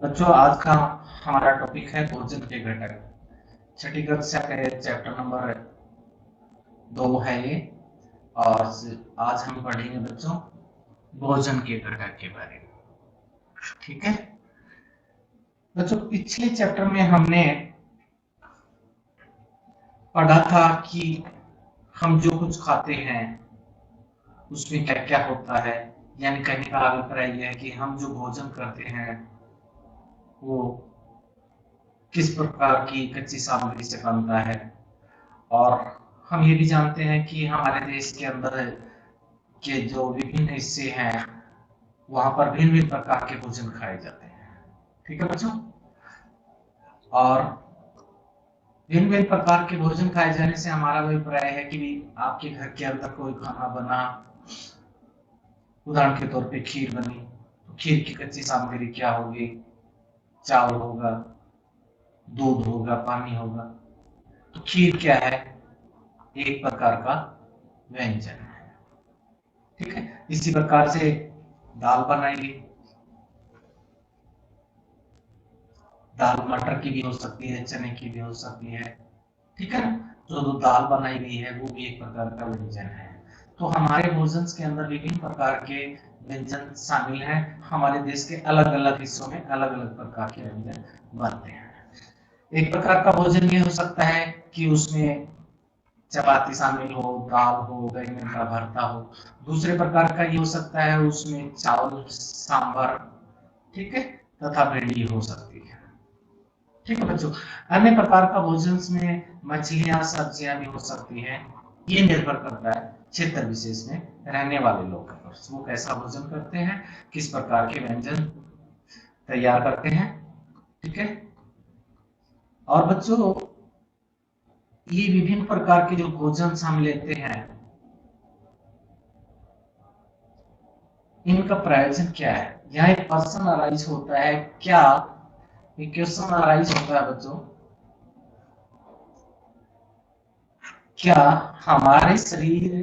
बच्चों, आज का हमारा टॉपिक है भोजन के घटक। छठी कक्षा के चैप्टर नंबर 2 है ये। और आज हम पढ़ेंगे बच्चों भोजन के घटक के बारे में। ठीक है बच्चों, पिछले चैप्टर में हमने पढ़ा था कि हम जो कुछ खाते हैं उसमें क्या क्या होता है। यानी कहने का अभिप्राय यह है कि हम जो भोजन करते हैं वो किस प्रकार की कच्ची सामग्री से बनता है। और हम ये भी जानते हैं कि हमारे देश के अंदर के जो विभिन्न हिस्से हैं वहां पर भिन्न भिन्न प्रकार के भोजन खाए जाते हैं। ठीक है बच्चों, और भिन्न भिन्न प्रकार के भोजन खाए जाने से हमारा अभिप्राय है कि आपके घर के अंदर कोई खाना बना, उदाहरण के तौर पे खीर बनी, तो खीर की कच्ची सामग्री क्या होगी? चावल होगा, दूध होगा, पानी होगा। तो खीर क्या है? एक प्रकार का व्यंजन है। ठीक है, इसी प्रकार से दाल बनाएंगे। दाल मटर की भी हो सकती है, चने की भी हो सकती है। ठीक है ना? जो दाल बनाई गई है वो भी एक प्रकार का व्यंजन है। तो हमारे भोजन के अंदर विभिन्न प्रकार के व्यंजन शामिल हैं। हमारे देश के अलग अलग हिस्सों में अलग अलग प्रकार के व्यंजन बनते हैं। एक प्रकार का भोजन ये हो सकता है कि उसमें चपाती शामिल हो, दाल हो, बैंगन का भरता हो। दूसरे प्रकार का ये हो सकता है उसमें चावल, सांभर, ठीक है, तथा भिंडी हो सकती है। ठीक है बच्चों, अन्य प्रकार का भोजन में मछलियां, सब्जियां भी हो सकती हैं। ये निर्भर करता है क्षेत्र विशेष में रहने वाले लोग पर, वो कैसा भोजन करते हैं, किस प्रकार के व्यंजन तैयार करते हैं। ठीक है, और बच्चों ये विभिन्न प्रकार के जो भोजन हम लेते हैं इनका प्रयोजन क्या है? यहाँ एक क्वेश्चन अराइज होता है। क्या एक क्वेश्चन अराइज होता है बच्चों, क्या हमारे शरीर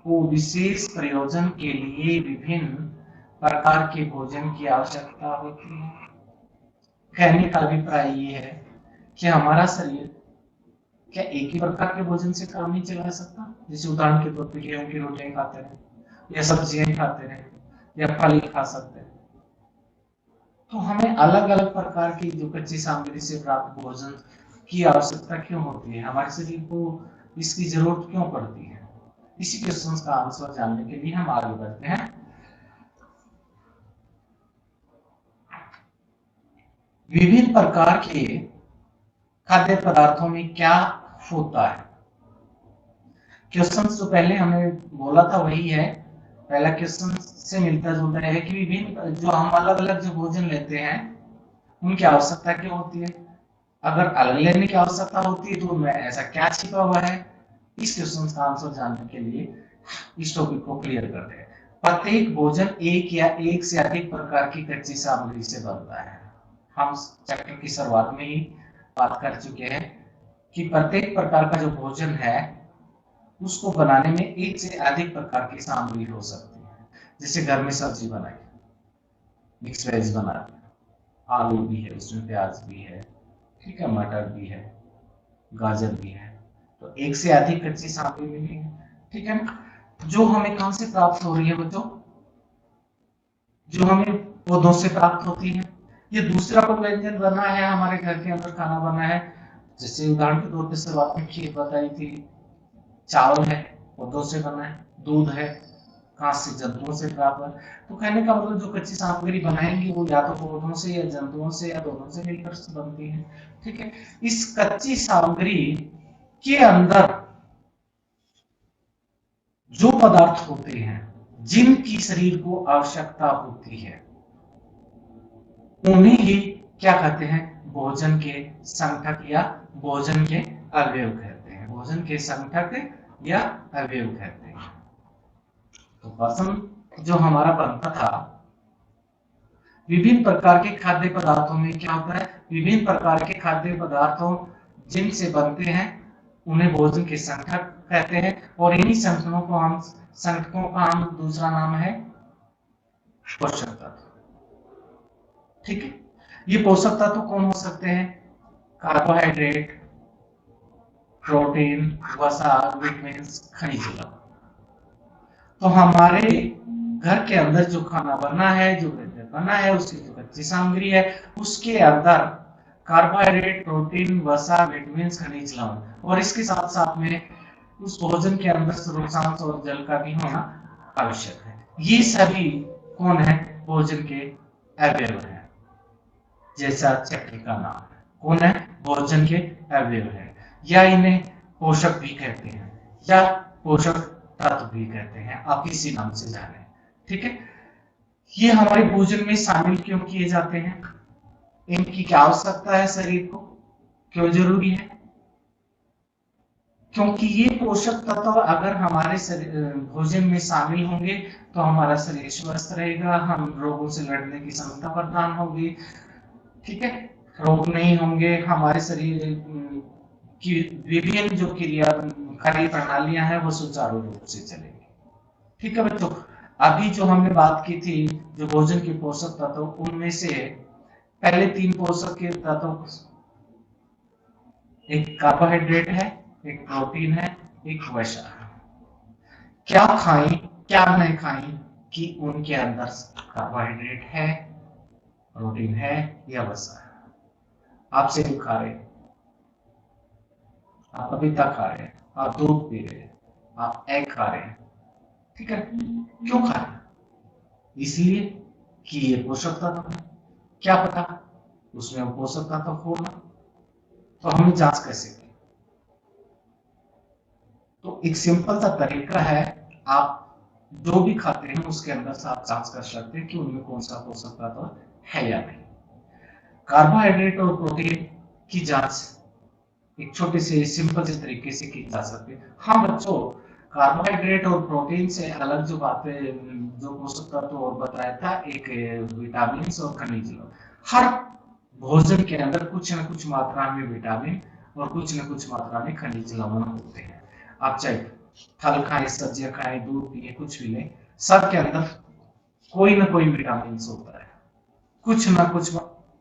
को विशेष प्रयोजन के लिए विभिन्न प्रकार के भोजन की आवश्यकता होती है? कहने का अभिप्राय ये है कि हमारा शरीर क्या एक ही प्रकार के भोजन से काम नहीं चला सकता? जैसे उदाहरण के तौर पर गेहूं की रोटियां खाते रहे, या सब्जियां खाते रहे, या फल खा सकते हैं। तो हमें अलग अलग प्रकार की जो कच्ची सामग्री से प्राप्त भोजन की आवश्यकता क्यों होती है? हमारे शरीर को इसकी जरूरत क्यों पड़ती है? इसी क्वेश्चन का आंसर जानने के लिए हम आगे बढ़ते हैं। विभिन्न प्रकार के खाद्य पदार्थों में क्या होता है? क्वेश्चन जो पहले हमें बोला था वही है, पहला क्वेश्चन से मिलता जुलता है कि विभिन्न जो हम अलग अलग जो भोजन लेते हैं उनकी आवश्यकता क्यों होती है? अगर अलग लेने की आवश्यकता होती है तो उनमें ऐसा क्या छिपा हुआ है? इस क्वेश्चन का आंसर जानने के लिए इस टॉपिक को क्लियर करते हैं। प्रत्येक भोजन एक या एक से अधिक प्रकार की कच्ची सामग्री से बनता है। हम चैप्टर की शुरुआत में ही बात कर चुके हैं कि प्रत्येक प्रकार का जो भोजन है उसको बनाने में एक से अधिक प्रकार की सामग्री हो सकती है। जैसे घर में सब्जी बनाई, मिक्स वेज बना दिया, आलू भी है उसमें, प्याज भी है, ठीक है, मटर भी है, गाजर भी है। तो एक से अधिक कच्ची सामग्री मिली है। ठीक है, जो हमें कहां से प्राप्त हो रही है बच्चों? जो हमें पौधों से प्राप्त होती है। ये दूसरा कोई व्यंजन बना है, हमारे घर के अंदर खाना बना है, जैसे उदाहरण के तौर पर शुरुआत में खीर बताई थी, चावल है, पौधों से बना है, दूध है, घास से, जंतुओं से प्राप्त है। तो कहने का मतलब जो कच्ची सामग्री बनाएंगे वो या तो पौधों से या जंतुओं से या दोनों से मिलकर बनती है। ठीक है, इस कच्ची सामग्री के अंदर जो पदार्थ होते हैं जिनकी शरीर को आवश्यकता होती है उन्हें ही क्या कहते हैं? भोजन के संघटक या भोजन के अवयव कहते हैं। भोजन के संघटक या अवयव कहते हैं। तो प्रश्न जो हमारा बनता था, विभिन्न प्रकार के खाद्य पदार्थों में क्या होता है? विभिन्न प्रकार के खाद्य पदार्थों जिनसे बनते हैं उन्हें भोजन के संघटक कहते हैं। और इन्हीं संघटकों का हम दूसरा नाम है पोषक तत्व। ठीक है, ये पोषक तत्व कौन हो सकते हैं? कार्बोहाइड्रेट, प्रोटीन, वसा, विटामिन, खनिज लवण। तो हमारे घर के अंदर जो खाना बना है, जो व्यंजन बना है, उसकी जो कच्ची सामग्री है, उसके अंदर कार्बोहाइड्रेट, प्रोटीन, वसा, विटामिन, खनिज लवण और इसके साथ साथ में उस भोजन के अंदर स्रोतांश और जल का भी होना आवश्यक है। ये सभी कौन है? भोजन के अवयव हैं। जैसा चैप्टर का नाम है, कौन है? भोजन के अवयव है, या इन्हें पोषक भी कहते हैं या पोषक तत्व भी कहते हैं, आप इसी नाम से जाने। ठीक है, ये हमारे भोजन में शामिल क्यों किए जाते हैं? इनकी क्या आवश्यकता है शरीर को, क्यों जरूरी है? क्योंकि ये पोषक तत्व अगर हमारे भोजन में शामिल होंगे तो हमारा शरीर स्वस्थ रहेगा, हम रोगों से लड़ने की क्षमता प्रदान होगी। ठीक है, रोग नहीं होंगे, हमारे शरीर की विभिन्न जो कार्य प्रणालियां हैं वो सुचारू रूप से चलेंगी। ठीक है बच्चों, अभी जो हमने बात की थी जो भोजन के पोषक तत्व, उनमें से पहले 3 पोषक के तत्व, एक कार्बोहाइड्रेट है, एक प्रोटीन है, एक वसा है। क्या खाएं क्या नहीं खाएं कि उनके अंदर कार्बोहाइड्रेट है, प्रोटीन है या वसा है? आप सेब खा रहे हैं, आप पपीता खा रहे हैं, आप दूध पी रहे हैं, आप एग खा रहे हैं। ठीक है, क्यों खा रहे हैं? इसलिए कि ये पोषक तत्व है। क्या पता उसमें पोषक तत्व हो ना, तो हमें जांच कैसे करें? तो एक सिंपल सा तरीका है, आप जो भी खाते हैं उसके अंदर से आप जांच कर सकते हैं कि उनमें कौन सा पोषक तत्व है या नहीं। कार्बोहाइड्रेट और प्रोटीन की जांच एक छोटे से सिंपल से तरीके से की जा सकती है। हाँ बच्चों, कार्बोहाइड्रेट और प्रोटीन से अलग जो बातें, जो पोषक तत्व और बताया था, एक विटामिन और खनिज लवण। हर भोजन के अंदर कुछ न कुछ मात्रा में विटामिन और कुछ न कुछ मात्रा में खनिज लवण होते हैं। आप चाहे फल खाएं, सब्जियां खाएं, दूध पिए, कुछ भी लें, सबके अंदर कोई ना कोई विटामिन होता है, कुछ ना कुछ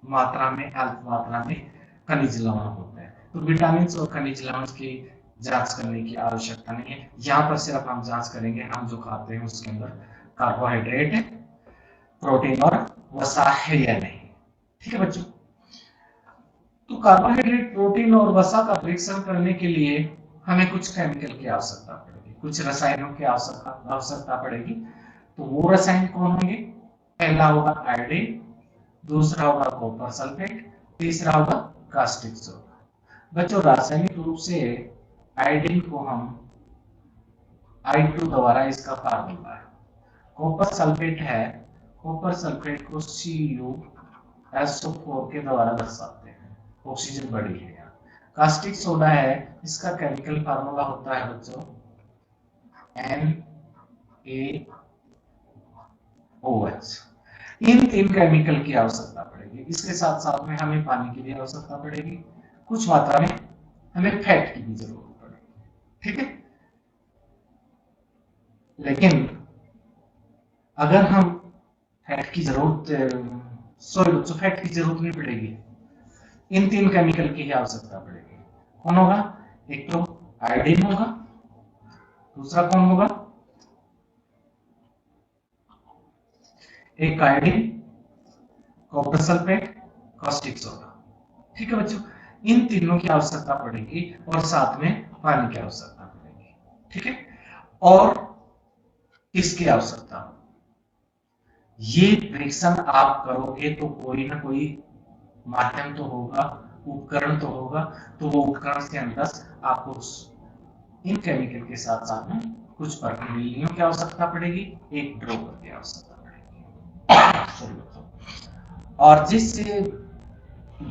मात्रा में, अल्प मात्रा में खनिज लवण होते हैं। तो विटामिन और खनिज लवण की जांच करने की आवश्यकता नहीं है। यहाँ पर सिर्फ हम जांच करेंगे हम जो खाते हैं उसके अंदर कार्बोहाइड्रेट, प्रोटीन और वसा है या नहीं। ठीक है बच्चों, तो कार्बोहाइड्रेट, प्रोटीन और वसा का परीक्षण करने के लिए हमें कुछ केमिकल की आवश्यकता पड़ेगी, कुछ रसायनों की आवश्यकता पड़ेगी। तो वो रसायन कौन होंगे? पहला होगा आयोडीन, दूसरा होगा कॉपर सल्फेट, तीसरा होगा कास्टिक सोडा। बच्चों, रासायनिक रूप से आयोडीन को हम I2 द्वारा इसका फार्मूला है। कॉपर सल्फेट है, कॉपर सल्फेट को CuSO4 के द्वारा दर्शाते हैं, ऑक्सीजन बड़ी है यहाँ। कास्टिक सोडा है, इसका केमिकल फार्मूला होता है बच्चों NaOH। इन 3 केमिकल की आवश्यकता पड़ेगी। इसके साथ साथ में हमें पानी की भी आवश्यकता पड़ेगी, कुछ मात्रा में हमें फैट की भी जरूरत पड़ेगी। ठीक है, लेकिन अगर हम फैट की जरूरत फैट की जरूरत नहीं पड़ेगी, इन 3 केमिकल की ही आवश्यकता पड़ेगी। कौन होगा? एक तो आयोडीन होगा, दूसरा कौन होगा? एक iodine, copper sulphate, caustic soda. ठीक है बच्चों, इन तीनों की आवश्यकता पड़ेगी और साथ में पानी की आवश्यकता पड़ेगी। ठीक है, और किसकी आवश्यकता? ये परीक्षण आप करोगे तो कोई ना कोई माध्यम तो होगा, उपकरण तो होगा, तो वो उपकरण के अंदर आपको इन केमिकल के साथ साथ में कुछ परखंडियों की आवश्यकता पड़ेगी, एक ड्रॉपर की आवश्यकता पड़ेगी। और जिस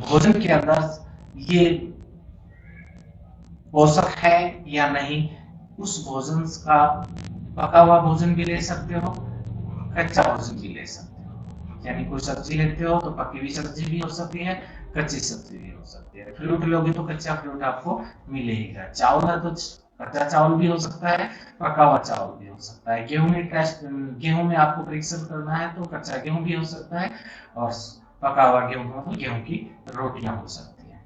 भोजन के अंदर ये पोषक है या नहीं, उस भोजन का पका हुआ भोजन भी ले सकते हो, कच्चा भोजन भी ले सकते हो। यानी कोई सब्जी लेते हो तो पकी हुई सब्जी भी हो सकती है, कच्ची सब्जी भी हो सकती है। फ्रूट लोगे तो कच्चा फ्रूट आपको मिलेगा। चावल है तो कच्चा चावल भी हो सकता है, पका हुआ चावल भी हो सकता है। गेहूं में आपको परीक्षण करना है तो कच्चा गेहूं भी हो सकता है और पका हुआ गेहूं मतलब गेहूं की रोटियां हो सकती है।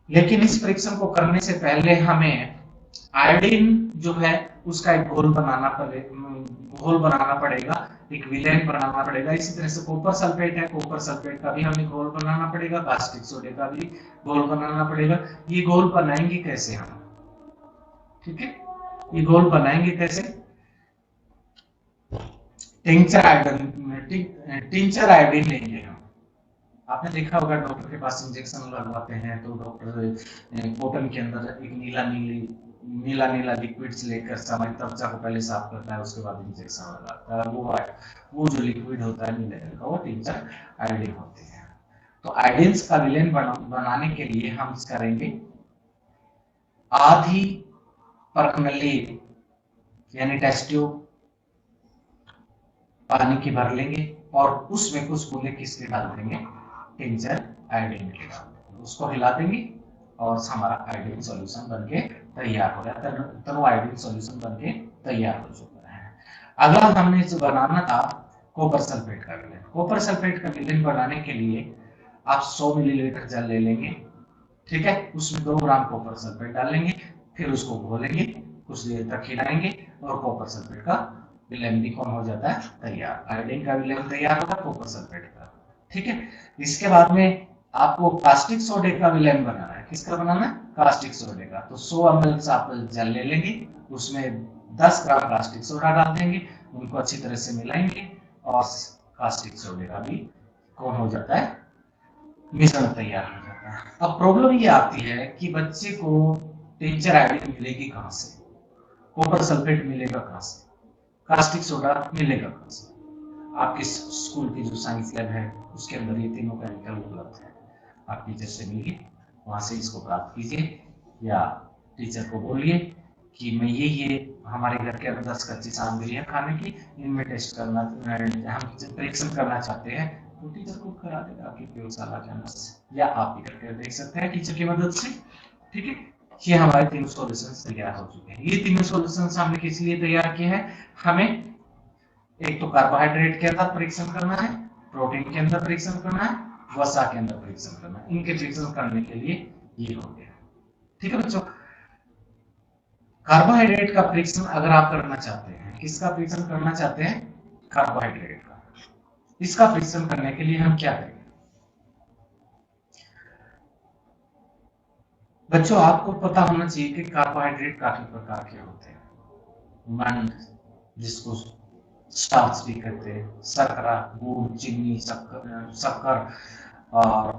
लेकिन इस परीक्षण को करने से पहले हमें आयोडीन जो है उसका एक घोल बनाना पड़ेगा, एक विलेन बनाना पड़ेगा। इसी तरह से कॉपर सल्फेट है, कॉपर सल्फेट का भी हमें घोल बनाना पड़ेगा, कास्टिक सोडे का भी घोल बनाना पड़ेगा। ये घोल बनाएंगे कैसे हम, ठीक है, ये घोल बनाएंगे कैसे? टिंचर आयोडीन लेंगे हम। आपने देखा होगा डॉक्टर के पास इंजेक्शन लगवाते हैं तो डॉक्टर बोतल के अंदर एक नीला नीला लिक्विड्स लेकर सामान्य त्वचा को पहले साफ करता है, उसके बाद इंजेक्शन लगाता है। वो जो लिक्विड होता है नीले रंग का वो टिंचर आयोडीन होती है। तो आयोडीन्स का विलेन बनाने के लिए हम करेंगे आधी परखनली यानी टेस्ट ट्यूब पानी की भर लेंगे और उसमें कुछ बूंदे किसके डाल देंगे, टिंचर आयोडीन के डाल देंगे, उसको हिला देंगे और हमारा आयोडीन सॉल्यूशन बनके तैयार हो गया। तनु आयोडीन सॉल्यूशन बनके तैयार हो चुका है। अगला हमने जो बनाना था कॉपर सल्फेट का विलेन। कॉपर सल्फेट का विलेन बनाने के लिए आप 100 मिलीलीटर जल ले लेंगे, ठीक है, उसमें 2 ग्राम कॉपर सल्फेट डालेंगे, फिर उसको घोलेंगे, कुछ देर तक हिलाएंगे और कॉपर सल्फेट का विलेन भी कौन हो जाता है, तैयार। आयोडीन का विलेन तैयार होगा कॉपर सल्फेट का, ठीक है। इसके बाद में आपको कास्टिक सोडे का विलेन बनाना है। किसका बनाना है, कास्टिक सोडे का। तो 100 ml आप जल ले लेंगे, उसमें 10 ग्राम कास्टिक सोडा डाल देंगे, उनको अच्छी तरह से मिलाएंगे और कास्टिक सोडे का भी कौन हो जाता है, मिश्रण तैयार हो जाता है। अब प्रॉब्लम ये आती है कि बच्चे को टिंचर आयोडीन मिलेगी कहां से, कॉपर सल्फेट मिलेगा कहां से, कास्टिक सोडा मिलेगा कहां से? आपके स्कूल की जो साइंस लैब है उसके अंदर ये तीनों केमिकल उपलब्ध है। आप टीचर से मिलिए, वहां से इसको प्राप्त कीजिए या टीचर को बोलिए कि मैं ये हमारे घर के अंदर 10 कच्ची सामग्री है खाने की, इनमें टेस्ट करना, हम परीक्षण करना चाहते हैं, तो टीचर को करा देगा आपकी प्रयोगशाला के अंदर से, या आप भी करके देख सकते हैं टीचर की मदद से, ठीक है। ये हमारे तीनों सॉल्यूशंस तैयार हो चुके हैं। ये तीनों सॉल्यूशंस हमने किस लिए तैयार किए हैं, हमें एक तो कार्बोहाइड्रेट के अंदर परीक्षण करना है, प्रोटीन के अंदर परीक्षण करना है, वसा के अंदर परीक्षण करना है। इनके परीक्षण करने के लिए ये हो गया, ठीक है बच्चों। कार्बोहाइड्रेट का परीक्षण अगर आप करना चाहते हैं, किसका परीक्षण करना चाहते हैं, कार्बोहाइड्रेट का। इसका परीक्षण करने के लिए हम क्या करेंगे बच्चों, आपको पता होना चाहिए कि कार्बोहाइड्रेट काफी प्रकार के होते हैं। मंड, जिसको स्टार्च भी कहते हैं, शर्करा, गुड़, चीनी, शक्कर और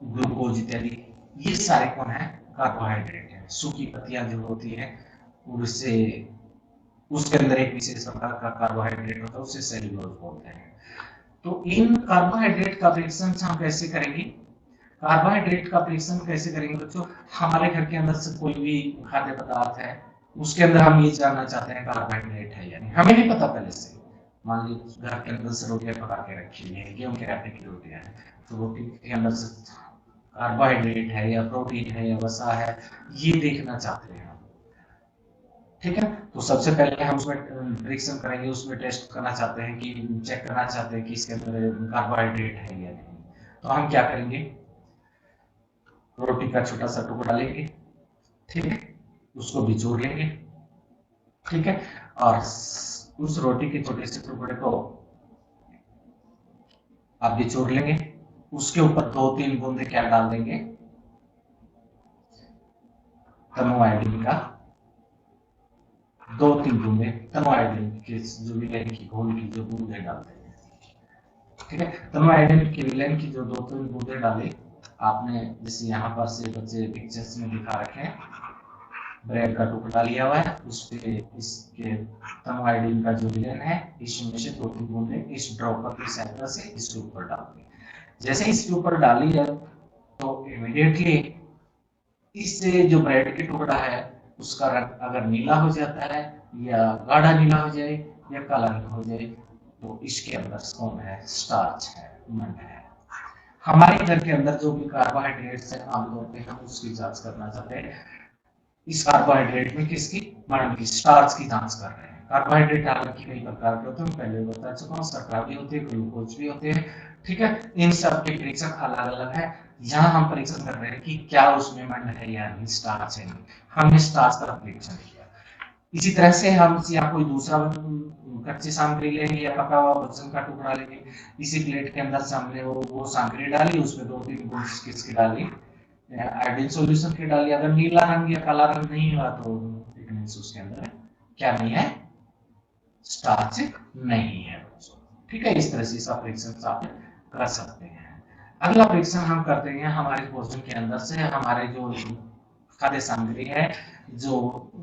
ग्लूकोज इत्यादि, ये सारे कौन है, कार्बोहाइड्रेट है। सूखी पत्तियां जो होती है उससे, उसके अंदर एक विशेष प्रकार का कार्बोहाइड्रेट होता है, उसे सेल्यूलोज बोलते हैं। तो इन कार्बोहाइड्रेट का परीक्षण हम कैसे करेंगे, कार्बोहाइड्रेट का परीक्षण कैसे करेंगे बच्चों, हमारे घर के अंदर से कोई भी खाद्य पदार्थ है, उसके अंदर हम ये जानना चाहते हैं कार्बोहाइड्रेट है यानी, हमें नहीं पता पहले से। मान लीजिए घर के अंदर से रोटियां पका के रखी हुई है, गेहूं के आटे की रोटियां है, तो रोटी के अंदर से कार्बोहाइड्रेट है या प्रोटीन है या वसा है, ये देखना चाहते हैं, ठीक है। तो सबसे पहले हम उसमें परीक्षण करेंगे, उसमें टेस्ट करना चाहते हैं कि चेक करना चाहते हैं कि इसके अंदर कार्बोहाइड्रेट है या नहीं। तो हम क्या करेंगे, रोटी का छोटा सा टुकड़ा लेंगे, ठीक है, उसको बिचूर लेंगे, ठीक है, और उस रोटी के छोटे से टुकड़े को आप बिचूर लेंगे, उसके ऊपर 2-3 बूंदे क्या डाल देंगे, तमो आयोडीन का, 2-3 बूंदे तमो आयोडीन के जो विलेन की घोल की जो बूंदे डालते हैं, ठीक है। तमो आयोडीन के विलेन की जो 2-3 बूंदे डाले आपने, जैसे यहाँ पर से बच्चे पिक्चर्स में दिखा रखे हैं, ब्रेड का टुकड़ा लिया हुआ है, उस पे इसके तमो आयोडीन का जो विलेन है, इसमें से 2-3 बूंदे इस ड्रॉपर की सहायता से इसके ऊपर डाल दें। जैसे इसके ऊपर डाली है तो इमीडिएटली इससे जो ब्रेड के टुकड़ा है उसका रंग अगर नीला हो जाता है या गाढ़ा नीला हो जाए या काला नीला हो जाए, तो इसके अंदर कौन है, स्टार्च है, मंड है। हमारे घर के अंदर जो भी कार्बोहाइड्रेट्स है आमतौर पे हम उसकी जांच करना चाहते हैं, इस कार्बोहाइड्रेट में किसकी, मंड की, स्टार्च की जांच कर रहे हैं। कार्बोहाइड्रेट हालांकि कई प्रकार के होते हैं, पहले बता चुका हूँ, शर्करा भी होती है, ग्लूकोज भी होते हैं, ठीक है। इन सब के परीक्षण अलग अलग है। यहाँ हम परीक्षण कर रहे हैं कि क्या उसमें मंड है या नहीं, स्टार्च है नहीं, हमने स्टार्च का परीक्षण किया। इसी तरह से हम या कोई दूसरा कच्ची सामग्री लेंगे या पका हुआ भोजन का टुकड़ा लेंगे, इसी प्लेट के अंदर से हमने वो सामग्री डाली, उसमें 2-3 बूंद किसकी डाली, आयोडीन सॉल्यूशन की डाली। अगर नीला रंग या काला रंग नहीं हुआ तो उसके अंदर क्या नहीं है, स्टार्च नहीं है, ठीक है। इस तरह से इसका परीक्षण आप कर सकते हैं। अगला परीक्षण हम करते हैं हमारे भोजन के अंदर से हमारे जो खाद्य सामग्री है, जो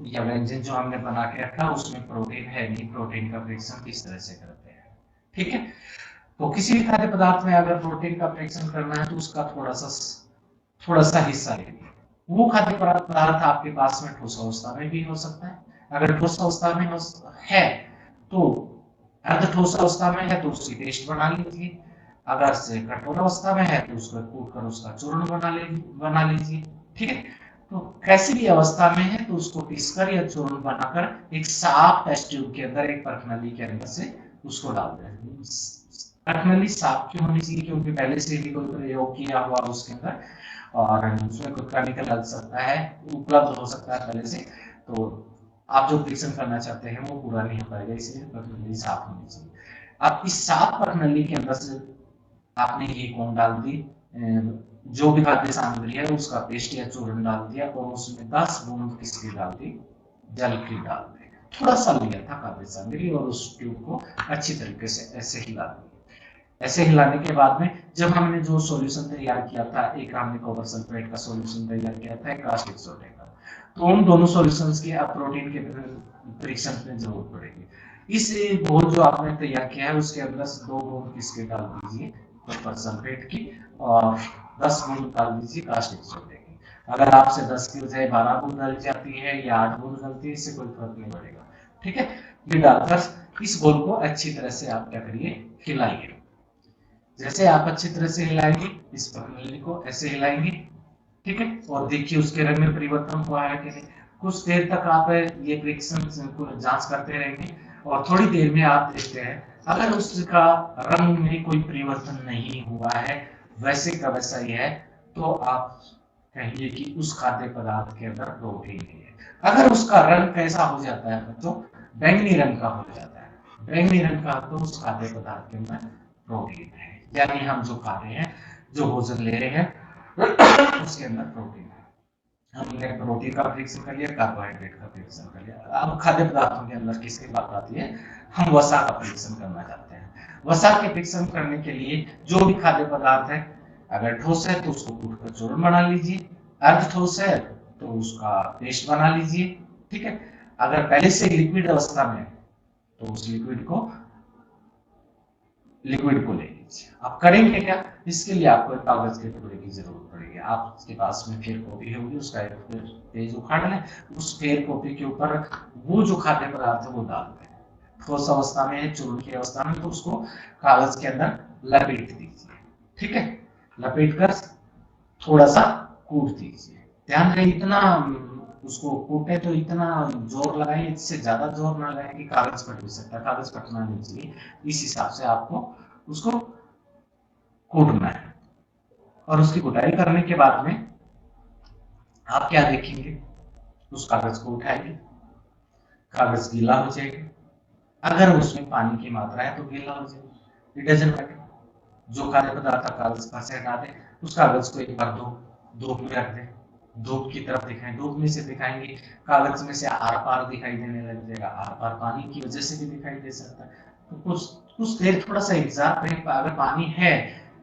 या व्यंजन जो हमने बना के रखा उसमें प्रोटीन है नहीं, प्रोटीन का परीक्षण किस तरह से करते हैं, ठीक है। तो किसी भी खाद्य पदार्थ में अगर प्रोटीन का परीक्षण करना है तो उसका थोड़ा सा हिस्सा लेंगे। वो खाद्य पदार्थ आपके पास में ठोस अवस्था में भी हो सकता है। अगर ठोस अवस्था में है तो अर्ध ठोस अवस्था में है तो उसकी पेस्ट बना लीजिए। अगर से कठोर अवस्था में है तो उसको कूट कर उसका चूर्ण बना लीजिए, ठीक है। तो कैसी भी अवस्था में है तो उसको पीसकर या चूर्ण बनाकर एक साफ टेस्ट ट्यूब के अंदर, एक परखनली के अंदर से उसको डाल दें। परखनली साफ क्यों होनी चाहिए, क्योंकि पहले से भी कोई प्रयोग किया हुआ उसके अंदर और उसमें कोई केमिकल लग सकता है, उपलब्ध हो सकता है पहले से, तो आप जो परीक्षण करना चाहते हैं वो पूरा नहीं हो पाएगा, इसलिए परखनली साफ होनी चाहिए। अब इस साफ परखनली के अंदर से आपने ये कौन डाल दी, जो भी खाद्य सामग्री है उसका पेस्ट या चूर्ण डाल दिया और उसमें 10 बूंद किसकी डाल दी, जल की डाल दी। थोड़ा सा लिया था खाद्य सामग्री और उस ट्यूब को अच्छी तरीके से ऐसे हिला दिया। ऐसे हिलाने के बाद में जब हमने जो सॉल्यूशन तैयार किया था, एक हमने कॉपर सल्फेट का सॉल्यूशन तैयार किया था, एक कास्टिक सोडे का, तो उन दोनों सॉल्यूशंस की अब प्रोटीन के परीक्षण में जरूरत पड़ेगी। इस घोल जो आपने तैयार किया है उसके अंदर 2 बूंद किसके डाल दीजिए, कॉपर सल्फेट की, और 10 बूंद डाल दीजिए कास्टिक सोडे की। अगर आपसे 10 की बजाय 12 बूंद डाली जाती है या 8 बूंद डालती है, इससे कोई फर्क नहीं पड़ेगा, ठीक है। ये डालकर इस घोल को अच्छी तरह से आप क्या करिए, हिलाइए। जैसे आप अच्छी तरह से हिलाएंगे, इस प्रणाली को ऐसे हिलाएंगे, ठीक है, और देखिए उसके रंग में परिवर्तन हुआ है कि नहीं। कुछ देर तक आप ये परीक्षण को जांच करते रहेंगे और थोड़ी देर में आप देखते हैं अगर उसका रंग में कोई परिवर्तन नहीं हुआ है, वैसे का वैसा ही है, तो आप कहिए कि उस खाद्य पदार्थ के अंदर प्रोटीन है। अगर उसका रंग कैसा हो जाता है बच्चों, बैंगनी रंग का हो जाता है, बैंगनी रंग का, तो उस खाद्य पदार्थ के अंदर प्रोटीन है, यानी हम जो खा रहे हैं, जो भोजन ले रहे हैं उसके अंदर प्रोटीन है। हमने प्रोटीन का परीक्षण कर लिया, कार्बोहाइड्रेट का परीक्षण कर लिया। अब खाद्य पदार्थों के अंदर किसकी बात आती है, हम वसा का परीक्षण करना चाहते हैं। वसा के परीक्षण करने के लिए जो भी खाद्य पदार्थ है, अगर ठोस है तो उसको कूट कर चूर्ण बना लीजिए, अर्ध ठोस है तो उसका पेस्ट बना लीजिए, ठीक है। अगर पहले से लिक्विड अवस्था में तो उस लिक्विड को ले लीजिए। आप करेंगे क्या, इसके लिए आपको एक कागज के टुकड़े की जरूरत पड़ेगी। आपके पास में फेयर कॉपी होगी, उसका एक पेज उखाड़ लें, उस फेयर कॉपी के ऊपर वो जो खाद्य पदार्थ है वो डाल दें। ठोस अवस्था में, चूर्ण की अवस्था में, तो उसको कागज के अंदर लपेट दीजिए, ठीक है। लपेट कर थोड़ा सा कूट दीजिए। ध्यान रहे इतना उसको कूटे तो इतना जोर लगाइए, इससे ज्यादा जोर ना लगाए कि कागज फट भी सकता है, कागज फटना नहीं चाहिए। इस हिसाब से आपको उसको कूटना है। और उसकी कुटाई करने के बाद में आप क्या देखेंगे, उस कागज को उठाएंगे, कागज गीला हो जाएगा। अगर उसमें पानी की मात्रा है तो गीला हो जाएगा, इट डजंट मैटर। जो खाद्य पदार्थ कागज पर से हटा दें, उस कागज को एक बार धूप में रख दें, धूप की तरफ दिखाएं, धूप में से दिखाएंगे, कागज में से आर पार दिखाई देने लग जाएगा, आर पार पानी की वजह से भी दिखाई दे सकता है। तो कुछ देर थोड़ा सा इंतजार करें। अगर पानी है,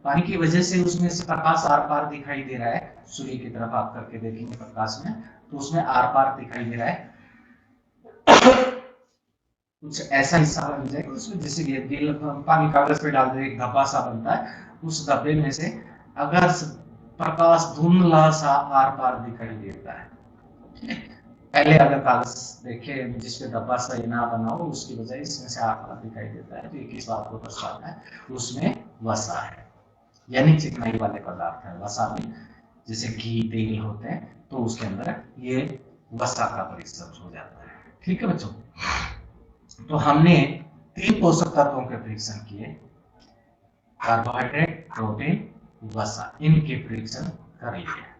पानी की वजह से उसमें से प्रकाश आर पार दिखाई दे रहा है, सूर्य की तरफ आप करके देखेंगे प्रकाश में, तो उसमें आर पार दिखाई दे रहा है, कुछ ऐसा हिस्सा बन जाएगा उसमें, जैसे पानी कागज पे डाल दे, एक धब्बा सा बनता है, उस धब्बे में से अगर प्रकाश धुंधला सा आर पार दिखाई देता है, पहले अगर कागज देखे जिसपे धब्बा सा ना बना हो, उसकी वजह इसमें से आर पार दिखाई देता है, तो ये किस बात को दर्शाता है, उसमें वसा है, यानी चिकनाई वाले पदार्थ है। वसा में जैसे घी तेल होते हैं, तो उसके अंदर ये वसा का परिश्रम हो जाता है, ठीक है बच्चों। तो हमने 3 पोषक तत्वों के परीक्षण किए, कार्बोहाइड्रेट, प्रोटीन, वसा, इनके परीक्षण कर लिए।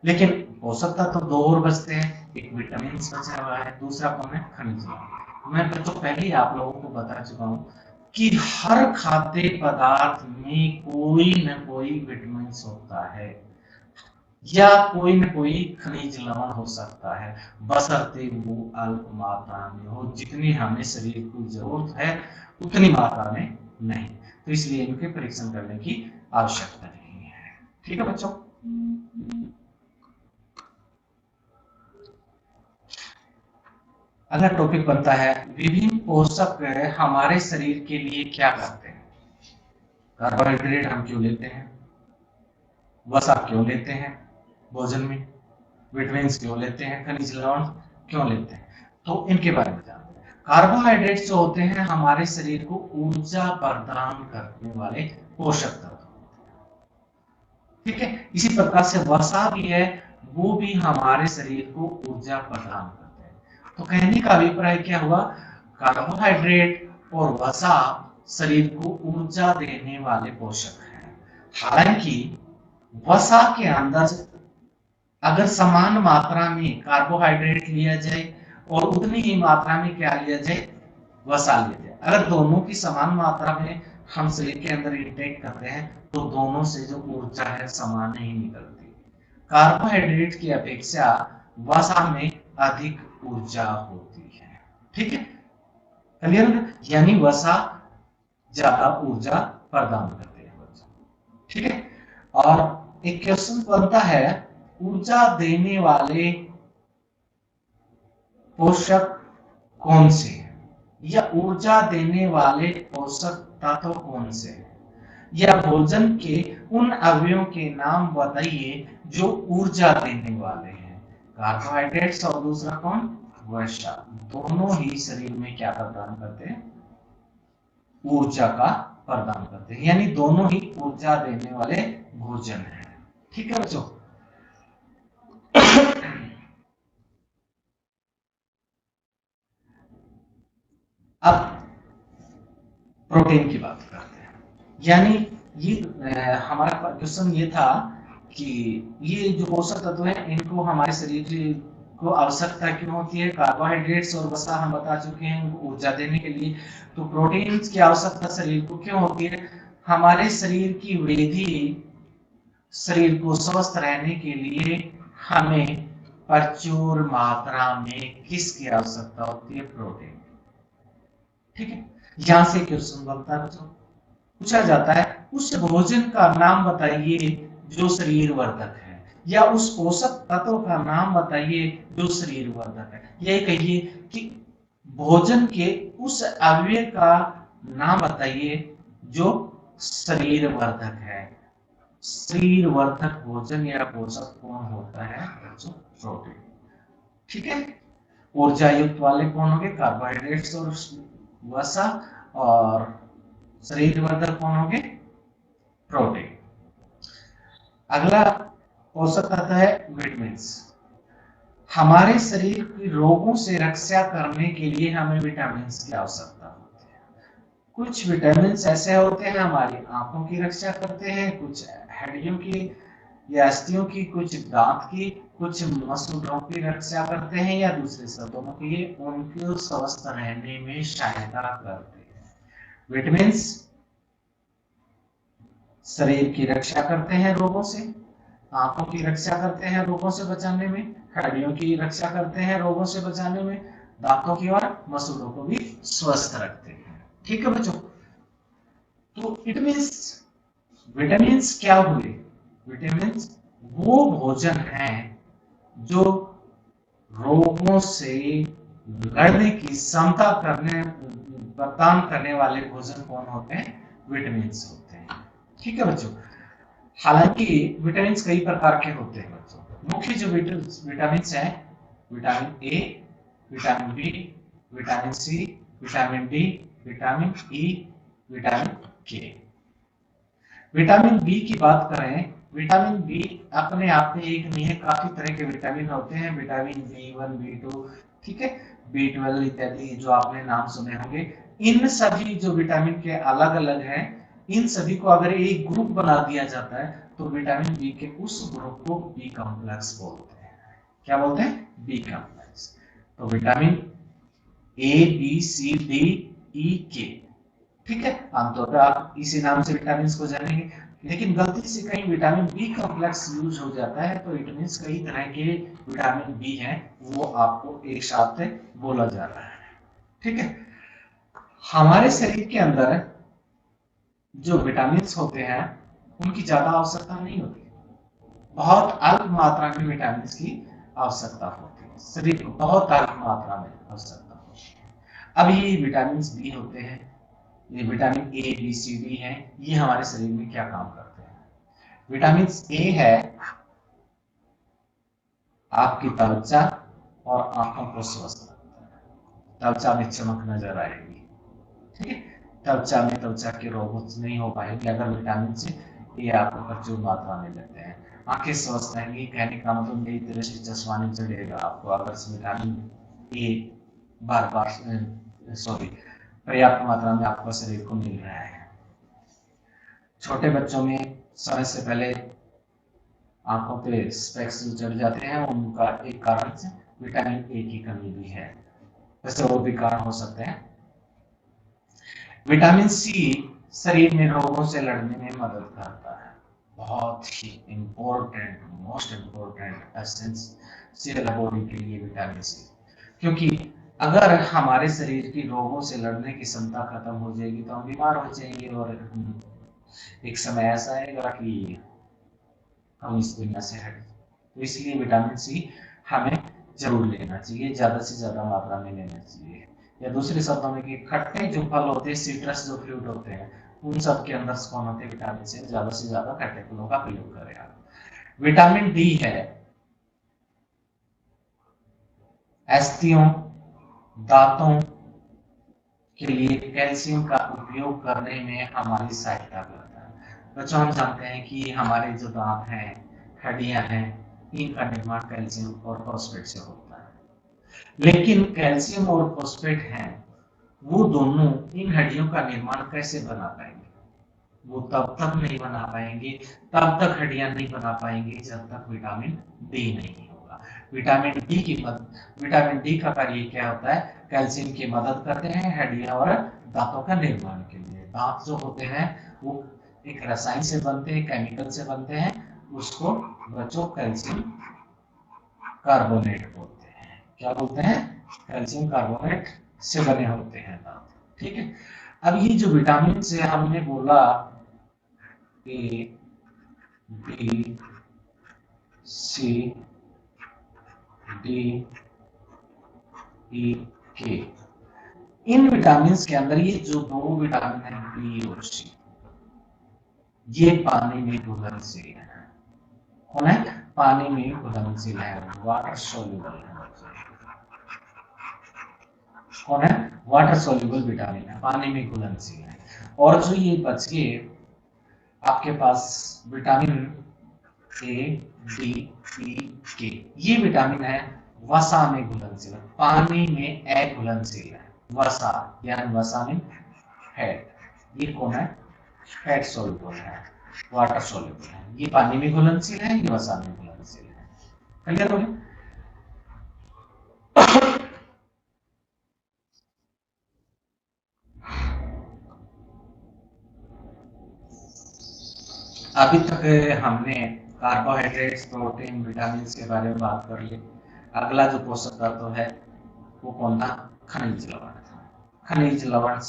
लेकिन पोषक तत्व 2 और बचते हैं, एक विटामिन बचा हुआ है, दूसरा कौन है, खनिज लवण। मैं बच्चों पहले ही आप लोगों को बता चुका हूं कि हर खाद्य पदार्थ में कोई न कोई विटामिन होता है या कोई न कोई खनिज लवण हो सकता है, बशर्ते वो अल्प मात्रा में हो, जितनी हमें शरीर को जरूरत है उतनी मात्रा में नहीं। तो इसलिए इनके परीक्षण करने की आवश्यकता नहीं है। ठीक है बच्चों। अगला टॉपिक बनता है विभिन्न पोषक हमारे शरीर के लिए क्या करते हैं। कार्बोहाइड्रेट हम क्यों लेते हैं, वसा क्यों लेते हैं भोजन में, विटामिन क्यों लेते हैं, खनिज लवण क्यों लेते हैं, तो इनके बारे में जानते हैं। कार्बोहाइड्रेट जो होते हैं हमारे शरीर को ऊर्जा प्रदान करने वाले पोषक तत्व, ठीक है। इसी प्रकार से वसा भी है, वो भी हमारे शरीर को ऊर्जा प्रदान करते हैं। तो कहने का अभिप्राय क्या हुआ, कार्बोहाइड्रेट और वसा शरीर को ऊर्जा देने वाले पोषक हैं। हालांकि वसा के अंदर अगर समान मात्रा में कार्बोहाइड्रेट लिया जाए और उतनी ही मात्रा में क्या लिया जाए, वसा लिया जाए, अगर दोनों की समान मात्रा में हम शरीर के अंदर इंटेक करते हैं तो दोनों से जो ऊर्जा है समान ही निकलती है। कार्बोहाइड्रेट की अपेक्षा वसा में अधिक ऊर्जा होती है, ठीक है, क्लियर। यानी वसा ज्यादा ऊर्जा प्रदान करते हैं बच्चों, ठीक है। और एक क्वेश्चन बनता है, ऊर्जा देने वाले पोषक कौन से हैं, या ऊर्जा देने वाले पोषक तत्व कौन से हैं, या भोजन के उन अवयवों के नाम बताइए जो ऊर्जा देने वाले हैं। कार्बोहाइड्रेट्स और दूसरा कौन, वसा, दोनों ही शरीर में क्या प्रदान करते हैं, ऊर्जा का प्रदान करते हैं, यानी दोनों ही ऊर्जा देने वाले भोजन है, ठीक है बच्चों। अब प्रोटीन की बात करते हैं, यानी ये हमारा क्वेश्चन ये था कि ये जो पोषक तत्व है इनको हमारे शरीर को आवश्यकता क्यों होती है। कार्बोहाइड्रेट्स और वसा हम बता चुके हैं उनको ऊर्जा देने के लिए, तो प्रोटीन्स की आवश्यकता शरीर को क्यों होती है, हमारे शरीर की वृद्धि, शरीर को स्वस्थ रहने के लिए हमें प्रचुर मात्रा में किसकी आवश्यकता होती है, प्रोटीन, ठीक है। यहां से क्वेश्चन बनता है बच्चों, पूछा जाता है उस भोजन का नाम बताइए जो शरीर वर्धक है, या उस पोषक तत्व का नाम बताइए जो शरीर वर्धक है। यह कहिए कि भोजन के उस अवयव का नाम बताइए जो शरीर वर्धक है। शरीर वर्धक भोजन या पोषक कौन होता है बच्चों, प्रोटीन, ठीक है। ऊर्जा युक्त वाले कौन होंगे, कार्बोहाइड्रेट्स और वसा, और शरीर वर्धक कौन होंगे, प्रोटीन। अगला पोषक तत्व है विटामिन। हमारे शरीर की रोगों से रक्षा करने के लिए हमें विटामिन की आवश्यकता होती है। कुछ विटामिन ऐसे होते हैं हमारी आंखों की रक्षा करते हैं, कुछ हड्डियों की या अस्थियों की, कुछ दांत की, कुछ मसूड़ों की रक्षा करते हैं, या दूसरे शब्दों में ये उनको स्वस्थ रहने में सहायता करते हैं। विटामिन शरीर की रक्षा करते हैं रोगों से, आंखों की रक्षा करते हैं रोगों से बचाने में, हड्डियों की रक्षा करते हैं रोगों से बचाने में, दांतों की और मसूड़ों को भी स्वस्थ रखते हैं, ठीक है बच्चों। तो विटामिन क्या हुए, विटामिन वो भोजन है जो रोगों से लड़ने की क्षमता प्रदान करने वाले भोजन कौन होते हैं, विटामिन होते हैं, ठीक है बच्चों। हालांकि विटामिन कई प्रकार के होते हैं बच्चों, मुख्य जो विटामिन है, vitamin A, vitamin B, vitamin C, vitamin D, vitamin E, vitamin K. Vitamin B की बात करें, विटामिन बी अपने आप में एक नहीं है, काफी तरह के विटामिन होते हैं, विटामिन बी1, बी2, ठीक है। B12 इत्यादि जो आपने नाम सुने होंगे, इन सभी जो विटामिन के अलग अलग हैं, इन सभी को अगर एक ग्रुप बना दिया जाता है तो विटामिन बी के उस ग्रुप को बी कॉम्प्लेक्स बोलते हैं। क्या बोलते हैं? B complex. तो vitamin A B C D E K, ठीक है, आमतौर पर आप इसी नाम से विटामिन को जानेंगे, लेकिन गलती से कहीं विटामिन बी कॉम्प्लेक्स यूज हो जाता है तो इट मींस कई तरह के विटामिन बी हैं, वो आपको एक साथ बोला जा रहा है। ठीक है, हमारे शरीर के अंदर जो विटामिन होते हैं उनकी ज्यादा आवश्यकता नहीं होती, बहुत अल्प मात्रा में विटामिन की आवश्यकता होती है, शरीर को बहुत अल्प मात्रा में आवश्यकता होती है। अब ये विटामिन बी होते हैं, ये vitamin A B C D है, ये हमारे शरीर में क्या काम करते हैं? विटामिन ए है आपकी त्वचा और आंखों को स्वस्थ रखता है, त्वचा में चमक नजर आएगी, ठीक है, त्वचा के रोग नहीं हो पाएंगे अगर विटामिन से ये आपको प्रचुर मात्रा में लेते हैं। आंखें स्वस्थ रहेंगी, कहने का मतलब नई तरह से चश्मा नहीं चढ़ेगा आपको अगर विटामिन ए बार बार पर्याप्त मात्रा में आपको शरीर को मिल रहा है। छोटे बच्चों में समय से पहले आंखों पे स्पेक्स चढ़ जाते हैं, उनका एक कारण से विटामिन ए की कमी भी है, वैसे और भी कारण हो सकते हैं। विटामिन सी शरीर में रोगों से लड़ने में मदद करता है, बहुत ही important, most important essential body के लिए विटामिन सी, क्योंकि अगर हमारे शरीर की रोगों से लड़ने की क्षमता खत्म हो जाएगी तो हम बीमार हो जाएंगे और एक समय ऐसा आएगा कि हम इस दुनिया से हट। तो इसलिए विटामिन सी हमें जरूर लेना चाहिए, ज्यादा से ज्यादा मात्रा में लेना चाहिए, या दूसरे शब्दों में कि खट्टे जो फल होते हैं, सिट्रस जो फ्रूट होते हैं, उन सब के अंदर कौन होते हैं? Vitamin C. ज्यादा से ज्यादा खट्टे फलों का प्रयोग करें आप। विटामिन डी है अस्थियों, दांतों के लिए कैल्शियम का उपयोग करने में हमारी सहायता करता है। बच्चों, हम जानते हैं कि हमारे जो दांत हैं, हड्डियां हैं, इनका निर्माण कैल्शियम और फॉस्फेट से होता है, लेकिन कैल्शियम और फॉस्फेट हैं, वो दोनों इन हड्डियों का निर्माण कैसे बना पाएंगे? वो तब तक नहीं बना पाएंगे, तब तक हड्डियां नहीं बना पाएंगे जब तक विटामिन डी नहीं होगा। विटामिन डी का कार्य क्या होता है? कैल्शियम की मदद करते हैं हड्डियां और दांतों का निर्माण के लिए। दांत जो होते हैं वो एक रसायन से बनते हैं, केमिकल से बनते हैं, उसको बच्चों कैल्शियम कार्बोनेट बोलते हैं। क्या बोलते हैं? कैल्शियम कार्बोनेट से बने होते हैं दांत, ठीक है। अब ये जो विटामिन से हमने बोला ए बी सी डी ई के, इन विटामिन के अंदर ये जो दो विटामिन है बी और सी, ये पानी में घुलनशील है। कौन है? पानी में घुलनशील है, वाटर सोल्यूबल है। कौन है? वाटर सोल्यूबल विटामिन है, पानी में घुलनशील है। और जो ये बच के आपके पास विटामिन ए डी ई के, ये विटामिन है वसा में घुलनशील, पानी में अघुलनशील है। वसा यानी वसा में फैट, ये कौन है? फैट सोल्यूबल है, वाटर सोल्यूबल है। ये पानी में घुलनशील है, ये वसा में घुलनशील है। क्लियर हो गया? अभी तक हमने कार्बोहाइड्रेट्स, प्रोटीन, विटामिन के बारे में बात कर ली। अगला जो पोषक तत्व है वो कौन था? खनिज लवण था। खनिज लवण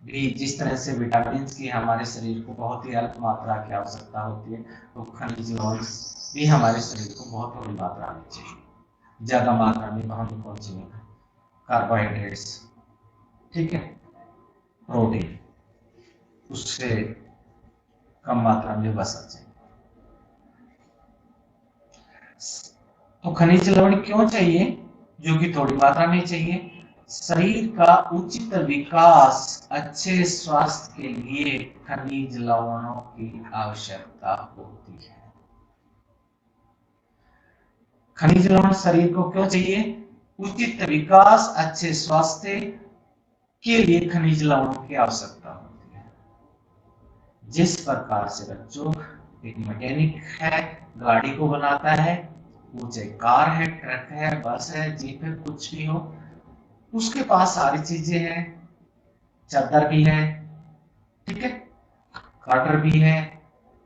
भी जिस तरह से विटामिन की हमारे शरीर को बहुत ही अल्प मात्रा की आवश्यकता होती है, तो खनिज लवण भी हमारे शरीर को बहुत थोड़ी मात्रा में चाहिए। ज्यादा मात्रा में हमें कौन चाहिए? कार्बोहाइड्रेट्स, ठीक है, प्रोटीन, उससे कम मात्रा में वसा चाहिए। तो खनिज लवण क्यों चाहिए? जो कि थोड़ी मात्रा में चाहिए। शरीर का उचित विकास, अच्छे स्वास्थ्य के लिए खनिज लवणों की आवश्यकता होती है। खनिज लवण शरीर को क्यों चाहिए? उचित विकास, अच्छे स्वास्थ्य के लिए खनिज लवणों की आवश्यकता होती है। जिस प्रकार से बच्चों एक मैकेनिक है, गाड़ी को बनाता है, वो चाहे कार है, ट्रक है, बस है, जीप है, कुछ भी हो, उसके पास सारी चीजें हैं, चादर भी है, ठीक है, कटर भी है,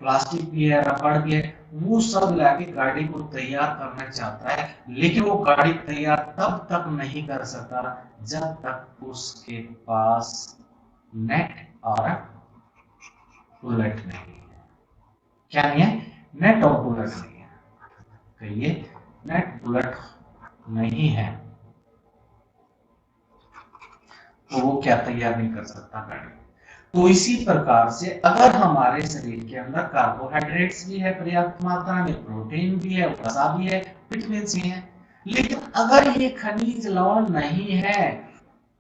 प्लास्टिक भी है, रबड़ भी है, वो सब लाके गाड़ी को तैयार करना चाहता है, लेकिन वो गाड़ी तैयार तब तक नहीं कर सकता जब तक उसके पास नेट और बुलेट नहीं है। क्या नहीं है? नेट और बुलेट नहीं है। कहिए, नेट बुलेट नहीं है तो वो क्या तैयार नहीं कर सकता गाड़ी। तो इसी प्रकार से अगर हमारे शरीर के अंदर कार्बोहाइड्रेट्स भी है पर्याप्त मात्रा में, प्रोटीन भी है, वसा भी है, विटामिन भी है, लेकिन अगर ये खनिज लवण नहीं है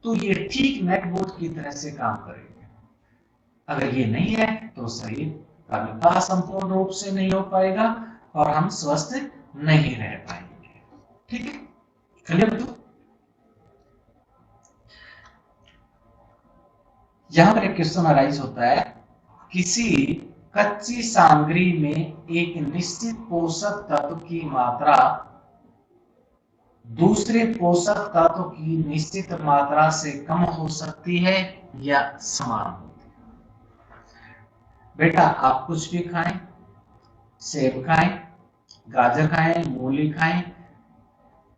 तो ये ठीक नेटबोर्ड की तरह से काम करेंगे। अगर ये नहीं है तो शरीर का विकास संपूर्ण रूप से नहीं हो पाएगा और हम स्वस्थ नहीं रह पाएंगे। ठीक है, क्लियर? तो यहां पर एक क्वेश्चन अराइज होता है, किसी कच्ची सामग्री में एक निश्चित पोषक तत्व की मात्रा दूसरे पोषक तत्व की निश्चित मात्रा से कम हो सकती है या समान होती है। बेटा आप कुछ भी खाएं, सेब खाएं, गाजर खाएं, मूली खाएं,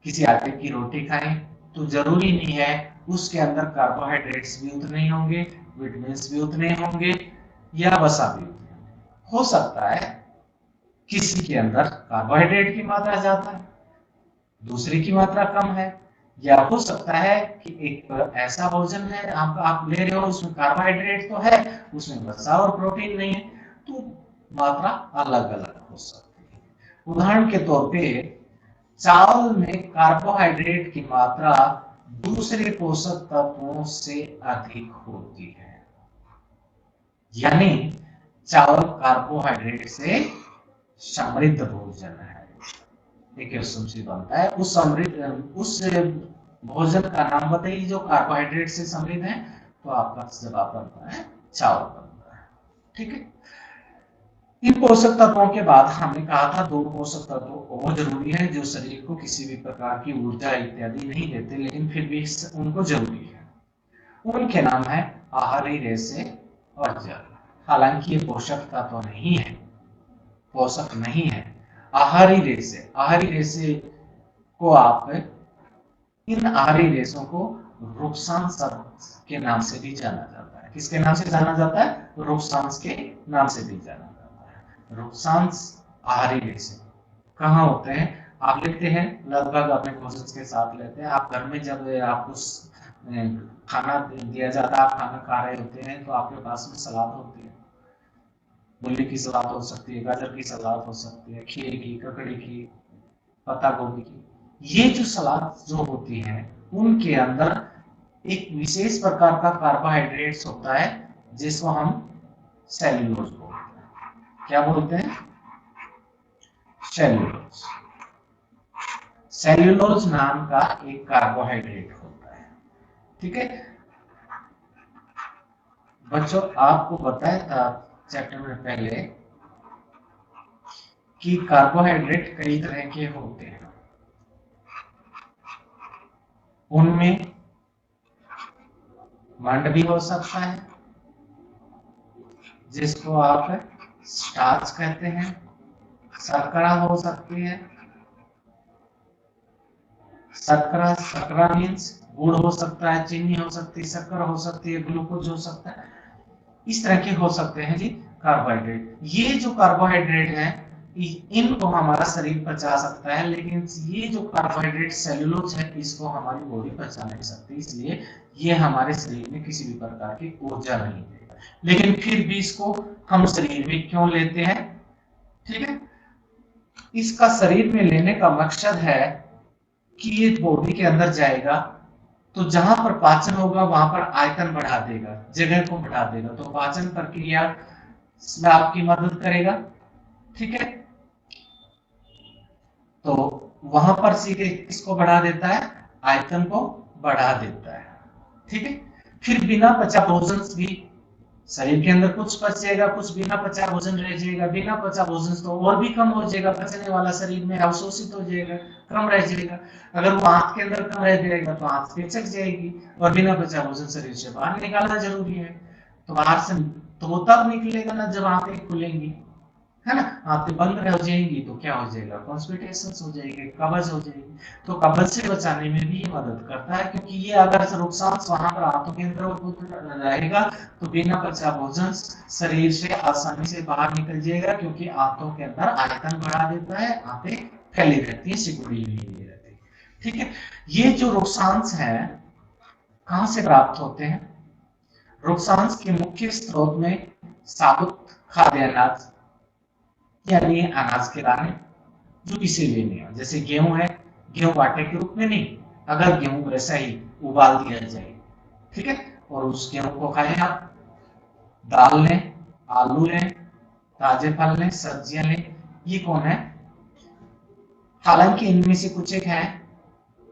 किसी आटे की रोटी खाएं, तो जरूरी नहीं है उसके अंदर कार्बोहाइड्रेट्स भी उतने ही होंगे, विटामिन भी उतने होंगे या वसा भी उतने होंगे। हो सकता है किसी के अंदर कार्बोहाइड्रेट की मात्रा ज्यादा है, दूसरे की मात्रा कम है, या हो सकता है कि एक ऐसा भोजन है आप ले रहे हो, उसमें कार्बोहाइड्रेट तो है, उसमें वसा और प्रोटीन नहीं है, तो मात्रा अलग अलग हो सकती है। उदाहरण के तौर पे चावल में कार्बोहाइड्रेट की मात्रा दूसरे पोषक तत्वों से अधिक होती है, यानी चावल कार्बोहाइड्रेट से समृद्ध भोजन है। एक क्वेश्चन से बनता है, उस भोजन का नाम बताइए जो कार्बोहाइड्रेट से समृद्ध है, तो आपका जवाब बनता है चावल बनता है। ठीक है, इन पोषक तत्वों के बाद हमने कहा था दो पोषक तत्व वो जरूरी है जो शरीर को किसी भी प्रकार की ऊर्जा इत्यादि नहीं देते, लेकिन फिर भी उनको जरूरी है। उनके नाम है आहारी रेशे और जल। हालांकि ये पोषक तत्व नहीं है, पोषक नहीं है, आहारी रेशे को आप इन आहारी रेशों को रुक्सांश शब्द के नाम से भी जाना जाता है। किसके नाम से जाना जाता है? रुक्सांश के नाम से भी जाना जाता है। रुक्सांश आहारी रेशे कहाँ होते हैं? आप लेते हैं लगभग अपने कोशिश के साथ लेते हैं। आप घर में जब आपको खाना दिया जाता है, आप खाना खा रहे होते हैं, तो आपके पास में सलाद होती है, मूली की सलाद हो सकती है, गाजर की सलाद हो सकती है, खीर की, ककड़ी की, पत्ता गोभी की। ये जो सलाद जो होती है उनके अंदर एक विशेष प्रकार का कार्बोहाइड्रेट्स होता है जिसको हम सेल्यूलोज बोलते हैं। क्या बोलते हैं? सेल्यूलोज। सेल्यूलोज नाम का एक कार्बोहाइड्रेट होता है। ठीक है बच्चों, आपको बताया था चैप्टर में पहले कि कार्बोहाइड्रेट कई तरह के होते हैं। उनमें मंड भी हो सकता है जिसको आप स्टार्च कहते हैं, शर्करा हो सकती है, शर्करा मीन्स गुड़ हो सकता है, चीनी हो सकती है, शक्कर हो सकती है, ग्लूकोज हो सकता है, इस तरह के हो सकते हैं जी कार्बोहाइड्रेट। ये जो कार्बोहाइड्रेट है इनको हमारा शरीर पचा सकता है, लेकिन ये जो कार्बोहाइड्रेट सेल्यूलोज है इसको हमारी बॉडी पचा नहीं सकती, इसलिए ये हमारे शरीर में किसी भी प्रकार की ऊर्जा नहीं देगा। लेकिन फिर भी इसको हम शरीर में क्यों लेते हैं? ठीक है, इसका शरीर में लेने का मकसद है कि ये बॉडी के अंदर जाएगा तो जहां पर पाचन होगा वहां पर आयतन बढ़ा देगा, जगह को बढ़ा देगा, तो पाचन प्रक्रिया में आपकी मदद करेगा। ठीक है, तो वहां पर सीधे किसको बढ़ा देता है? आयतन को बढ़ा देता है। ठीक है, फिर बिना पचा भोजन भी शरीर के अंदर कुछ पचेगा, कुछ बिना पचा भोजन रह जाएगा। बिना पचा भोजन तो और भी कम हो जाएगा, पचने वाला शरीर में अवशोषित हो जाएगा, कम रह जाएगा। अगर वो आंत के अंदर कम रह जाएगा तो आंत पिचक जाएगी, और बिना पचा भोजन शरीर से बाहर निकालना जरूरी है। तो बाहर से तो वो तब निकलेगा ना जब आंतें खुलेंगी, है ना। आंतें बंद हो जाएंगी तो क्या हो जाएगा, कॉन्स्टिपेशन हो जाएगी, कब्ज हो जाएगी। तो कब्ज से बचाने में भी ये मदद करता है, क्योंकि ये अगर रोगसांस वहां पर आंतों के अंदर रहेगा तो बिना पचा भोजन शरीर से आसानी से बाहर निकल जाएगा, क्योंकि आंतों के अंदर आयतन बढ़ा देता है, आंतें फैली रहती है, सिकुड़ी हुई रहती है। ठीक है, ये जो रोगसांस है कहां से प्राप्त होते हैं? रोगसांस के मुख्य स्रोत में साबुत खाद्य अनाज, यानी अनाज के दाने जो पिसे हुए नहीं हो, जैसे गेहूं है, गेहूं आटे के रूप में नहीं, अगर गेहूं वैसा ही उबाल दिया जाए, ठीक है, और उस गेहूं को खाएं आप। दाल लें, आलू लें, ताजे फल लें, सब्जियां लें, ये कौन है? हालांकि इनमें से कुछ एक है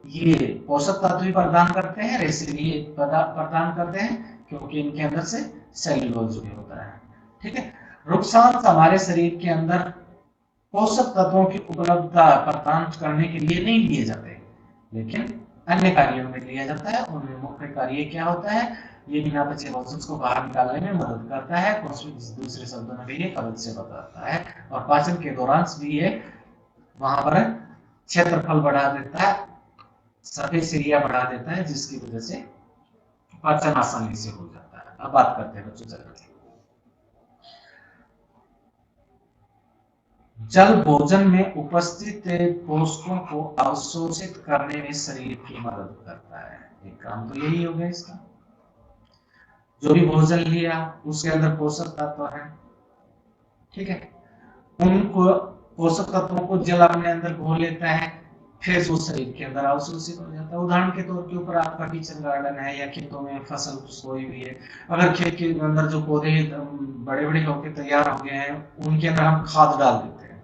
ये पोषक तत्व भी प्रदान करते हैं, इसलिए प्रदान करते हैं क्योंकि इनके अंदर से सेल्यूलोज भी होता है। ठीक है, रोगसांस हमारे शरीर के अंदर पोषक तत्वों की उपलब्धता प्रदान करने के लिए नहीं लिए जाते, लेकिन अन्य कार्यों में लिया जाता है। उनमें मुख्य कार्य क्या होता है? ये बिना पचे भोजन को बाहर निकालने में मदद करता है, दूसरे शब्दों में ये कब्ज से बचाता है, और पाचन के दौरान भी ये वहां पर क्षेत्रफल बढ़ा देता है, सरफेस एरिया बढ़ा देता है, जिसकी वजह से पाचन आसानी से हो जाता है। अब बात करते हैं बच्चों जल की। जल भोजन में उपस्थित पोषकों को अवशोषित करने में शरीर की मदद करता है। एक काम तो यही हो गया इसका, जो भी भोजन लिया उसके अंदर पोषक तत्व है, ठीक है, उनको पोषक तत्वों को जल अपने अंदर घोल लेता है, फिर वो शरीर के अंदर अवशोषित हो जाता है। उदाहरण के तौर के ऊपर आपका किचन गार्डन है या खेतों में फसल सोई हुई है, अगर खेत के अंदर जो पौधे बड़े बड़े होकर तैयार हो गए हैं उनके अंदर हम खाद डाल देते हैं,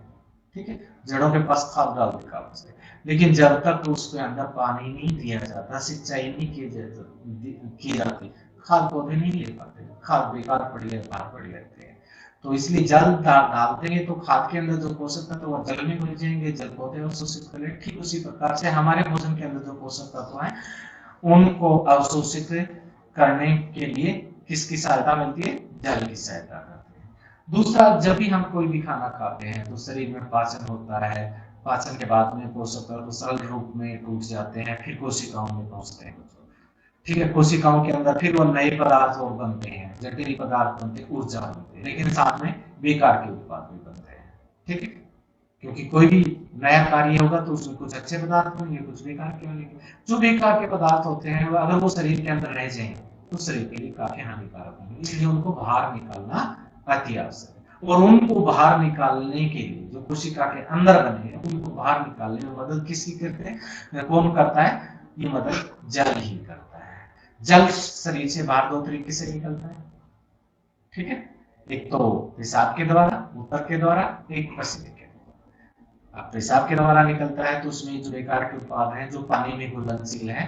ठीक है, जड़ों के पास खाद डाल देगा उससे, लेकिन जब तक उसके अंदर पानी नहीं दिया जाता, सिंचाई नहीं की जाती, खाद पौधे नहीं ले पाते, खाद बेकार पड़ी है, बाहर पड़ी रहती है। तो इसलिए जल डालते हैं तो खाद के अंदर जो पोषक तत्व वो जल में घुल जाएंगे, जल पौधे अवशोषित करेंगे। ठीक उसी प्रकार से हमारे भोजन के अंदर जो पोषक तत्व हैं उनको अवशोषित करने के लिए किसकी सहायता मिलती है? जल की सहायता करते हैं। दूसरा, जब भी हम कोई भी खाना खाते हैं तो शरीर में पाचन होता है, पाचन के बाद में पोषक तत्व सरल रूप में टूट जाते हैं, फिर कोशिकाओं में पहुंचते हैं, ठीक है, कोशिकाओं के अंदर फिर वो नए पदार्थ और बनते हैं, जटिल पदार्थ बनते हैं, ऊर्जा बनते हैं, लेकिन साथ में बेकार के उत्पाद भी बनते हैं, ठीक है, क्योंकि कोई भी नया कार्य होगा तो उसमें कुछ अच्छे पदार्थ होंगे, कुछ बेकार के होंगे। जो बेकार के पदार्थ होते हैं अगर वो शरीर के अंदर रह जाएं तो शरीर के लिए काफी हानिकारक होंगे, इसलिए उनको बाहर निकालना अति आवश्यक है। और उनको बाहर निकालने के लिए जो कोशिका के अंदर बने हैं उनको बाहर निकालने में मदद किसकी करते हैं? कौन करता है? ये मदद जल ही करता है। जल शरीर से बाहर दो तरीके से निकलता है, ठीक है, एक तो पेशाब के द्वारा, मूत्र के द्वारा, एक पसीने के द्वारा। अब पेशाब के द्वारा निकलता है तो उसमें जो बेकार के उत्पाद हैं जो पानी में घुलनशील है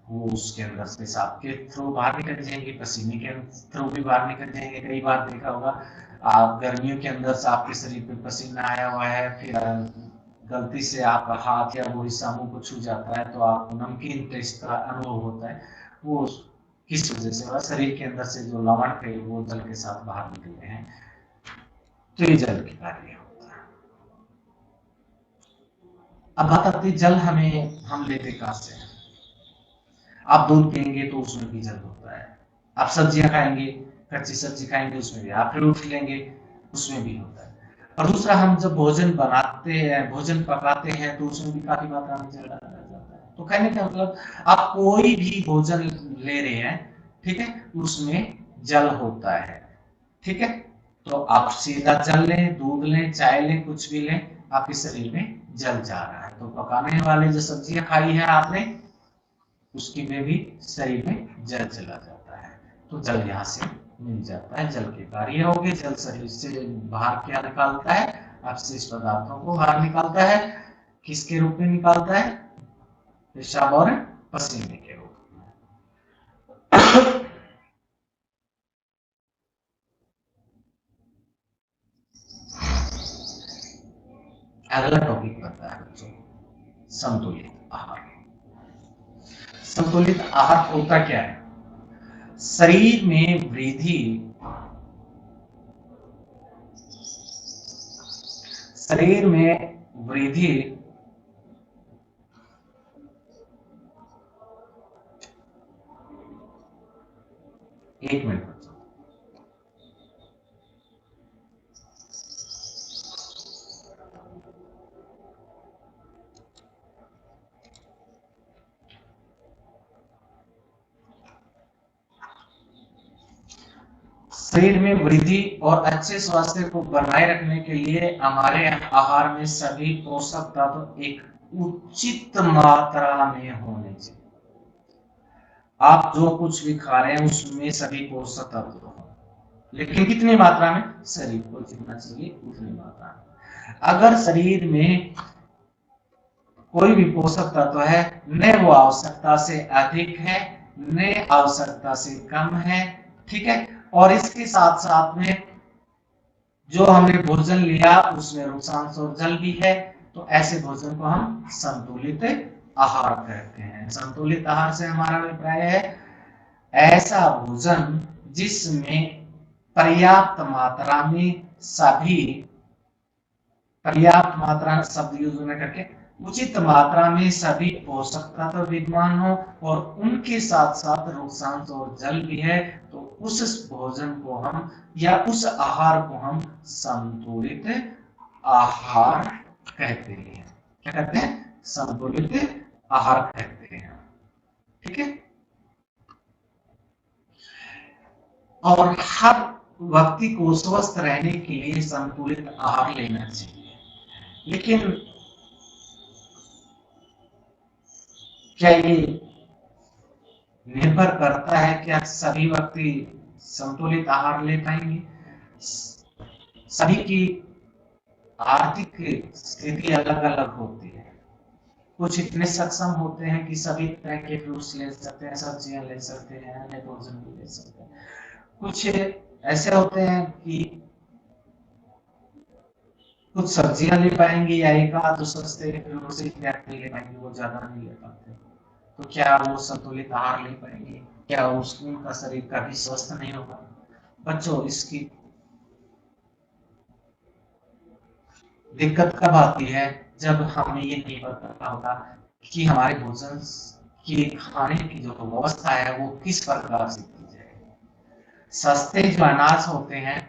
वो उसके अंदर पेशाब के थ्रू बाहर निकल जाएंगे, पसीने के थ्रू भी बाहर निकल जाएंगे। कई बार देखा होगा आप गर्मियों के अंदर से आपके शरीर पे पसीना आया हुआ है, फिर गलती से आपका हाथ या वो हिस्सा मुंह को छू जाता है तो आपको नमकीन टेस्ट का अनुभव होता है, वो किस वजह से? शरीर के अंदर से जो लवण थे वो जल के साथ बाहर निकलते हैं, तो ये जल के कार्य होता है। अब बात आती है जल हम लेते कहां से? आप दूध पियेंगे तो उसमें भी जल होता है, आप सब्जियां खाएंगे, कच्ची सब्जी खाएंगे उसमें भी, आप फ्रूट लेंगे उसमें भी होता है। और दूसरा, हम जब भोजन बनाते हैं, भोजन पकाते हैं तो उसमें भी काफी मात्रा में जल डाला जाता है। तो कहने का मतलब आप कोई भी भोजन ले रहे हैं, ठीक है, उसमें जल होता है, ठीक है, तो आप सीधा जल लें, दूध लें, चाय लें, कुछ भी लें, आपके शरीर में जल जा रहा है। तो पकाने वाले जो सब्जियां खाई है आपने उसकी में भी शरीर में जल चला जाता है, तो जल यहाँ से मिल जाता है। जल के कार्य हो गए, जल शरीर से बाहर क्या निकालता है? अपशिष्ट पदार्थों को बाहर निकालता है। किसके रूप में निकालता है? पेशाब और पसीने के रूप में। अगला टॉपिक बनता है बच्चों संतुलित आहार। संतुलित आहार होता क्या है? शरीर में वृद्धि, शरीर में वृद्धि एक मिनट बच्चों, शरीर में वृद्धि और अच्छे स्वास्थ्य को बनाए रखने के लिए हमारे आहार में सभी पोषक तत्व एक उचित मात्रा में होने चाहिए। आप जो कुछ भी खा रहे हैं उसमें सभी पोषक तत्व हो, लेकिन कितनी मात्रा में? शरीर को जितना चाहिए उतनी मात्रा में। अगर शरीर में कोई भी पोषक तत्व है न वो आवश्यकता से अधिक है न आवश्यकता से कम है, ठीक है, और इसके साथ साथ में जो हमने भोजन लिया उसमें रुक्षांश और जल भी है, तो ऐसे भोजन को हम संतुलित आहार कहते हैं। संतुलित आहार से हमारा अभिप्राय है ऐसा भोजन जिसमें पर्याप्त मात्रा में सभी, पर्याप्त मात्रा शब्द यूज न करके उचित मात्रा में सभी पोषक तत्व विद्यमान हो और उनके साथ साथ रुक्षांश और जल भी है, तो उस भोजन को हम या उस आहार को हम संतुलित आहार कहते हैं। क्या कहते हैं? संतुलित आहार कहते हैं, ठीक है। और हर व्यक्ति को स्वस्थ रहने के लिए संतुलित आहार लेना चाहिए, लेकिन क्या ये निर्भर करता है क्या सभी व्यक्ति संतुलित आहार ले पाएंगे? सभी की आर्थिक स्थिति अलग अलग होती है। कुछ इतने सक्षम होते हैं कि सभी तरह के फ्रूट्स ले सकते हैं, सब्जियां ले सकते हैं, अन्य भोजन भी ले सकते हैं। कुछ ऐसे होते हैं कि कुछ सब्जियां ले पाएंगे या एक आध तो सस्ते फ्रूट्स इत्यादि ले पाएंगे, वो ज्यादा नहीं ले पाते। तो क्या वो संतुलित आहार ले पाएंगे? क्या उनका शरीर कभी स्वस्थ नहीं होगा? बच्चों, इसकी दिक्कत कब आती है? जब हमें ये नहीं पता होगा कि हमारे भोजन की खाने की जो व्यवस्था है वो किस प्रकार से की जाए। सस्ते जो अनाज होते हैं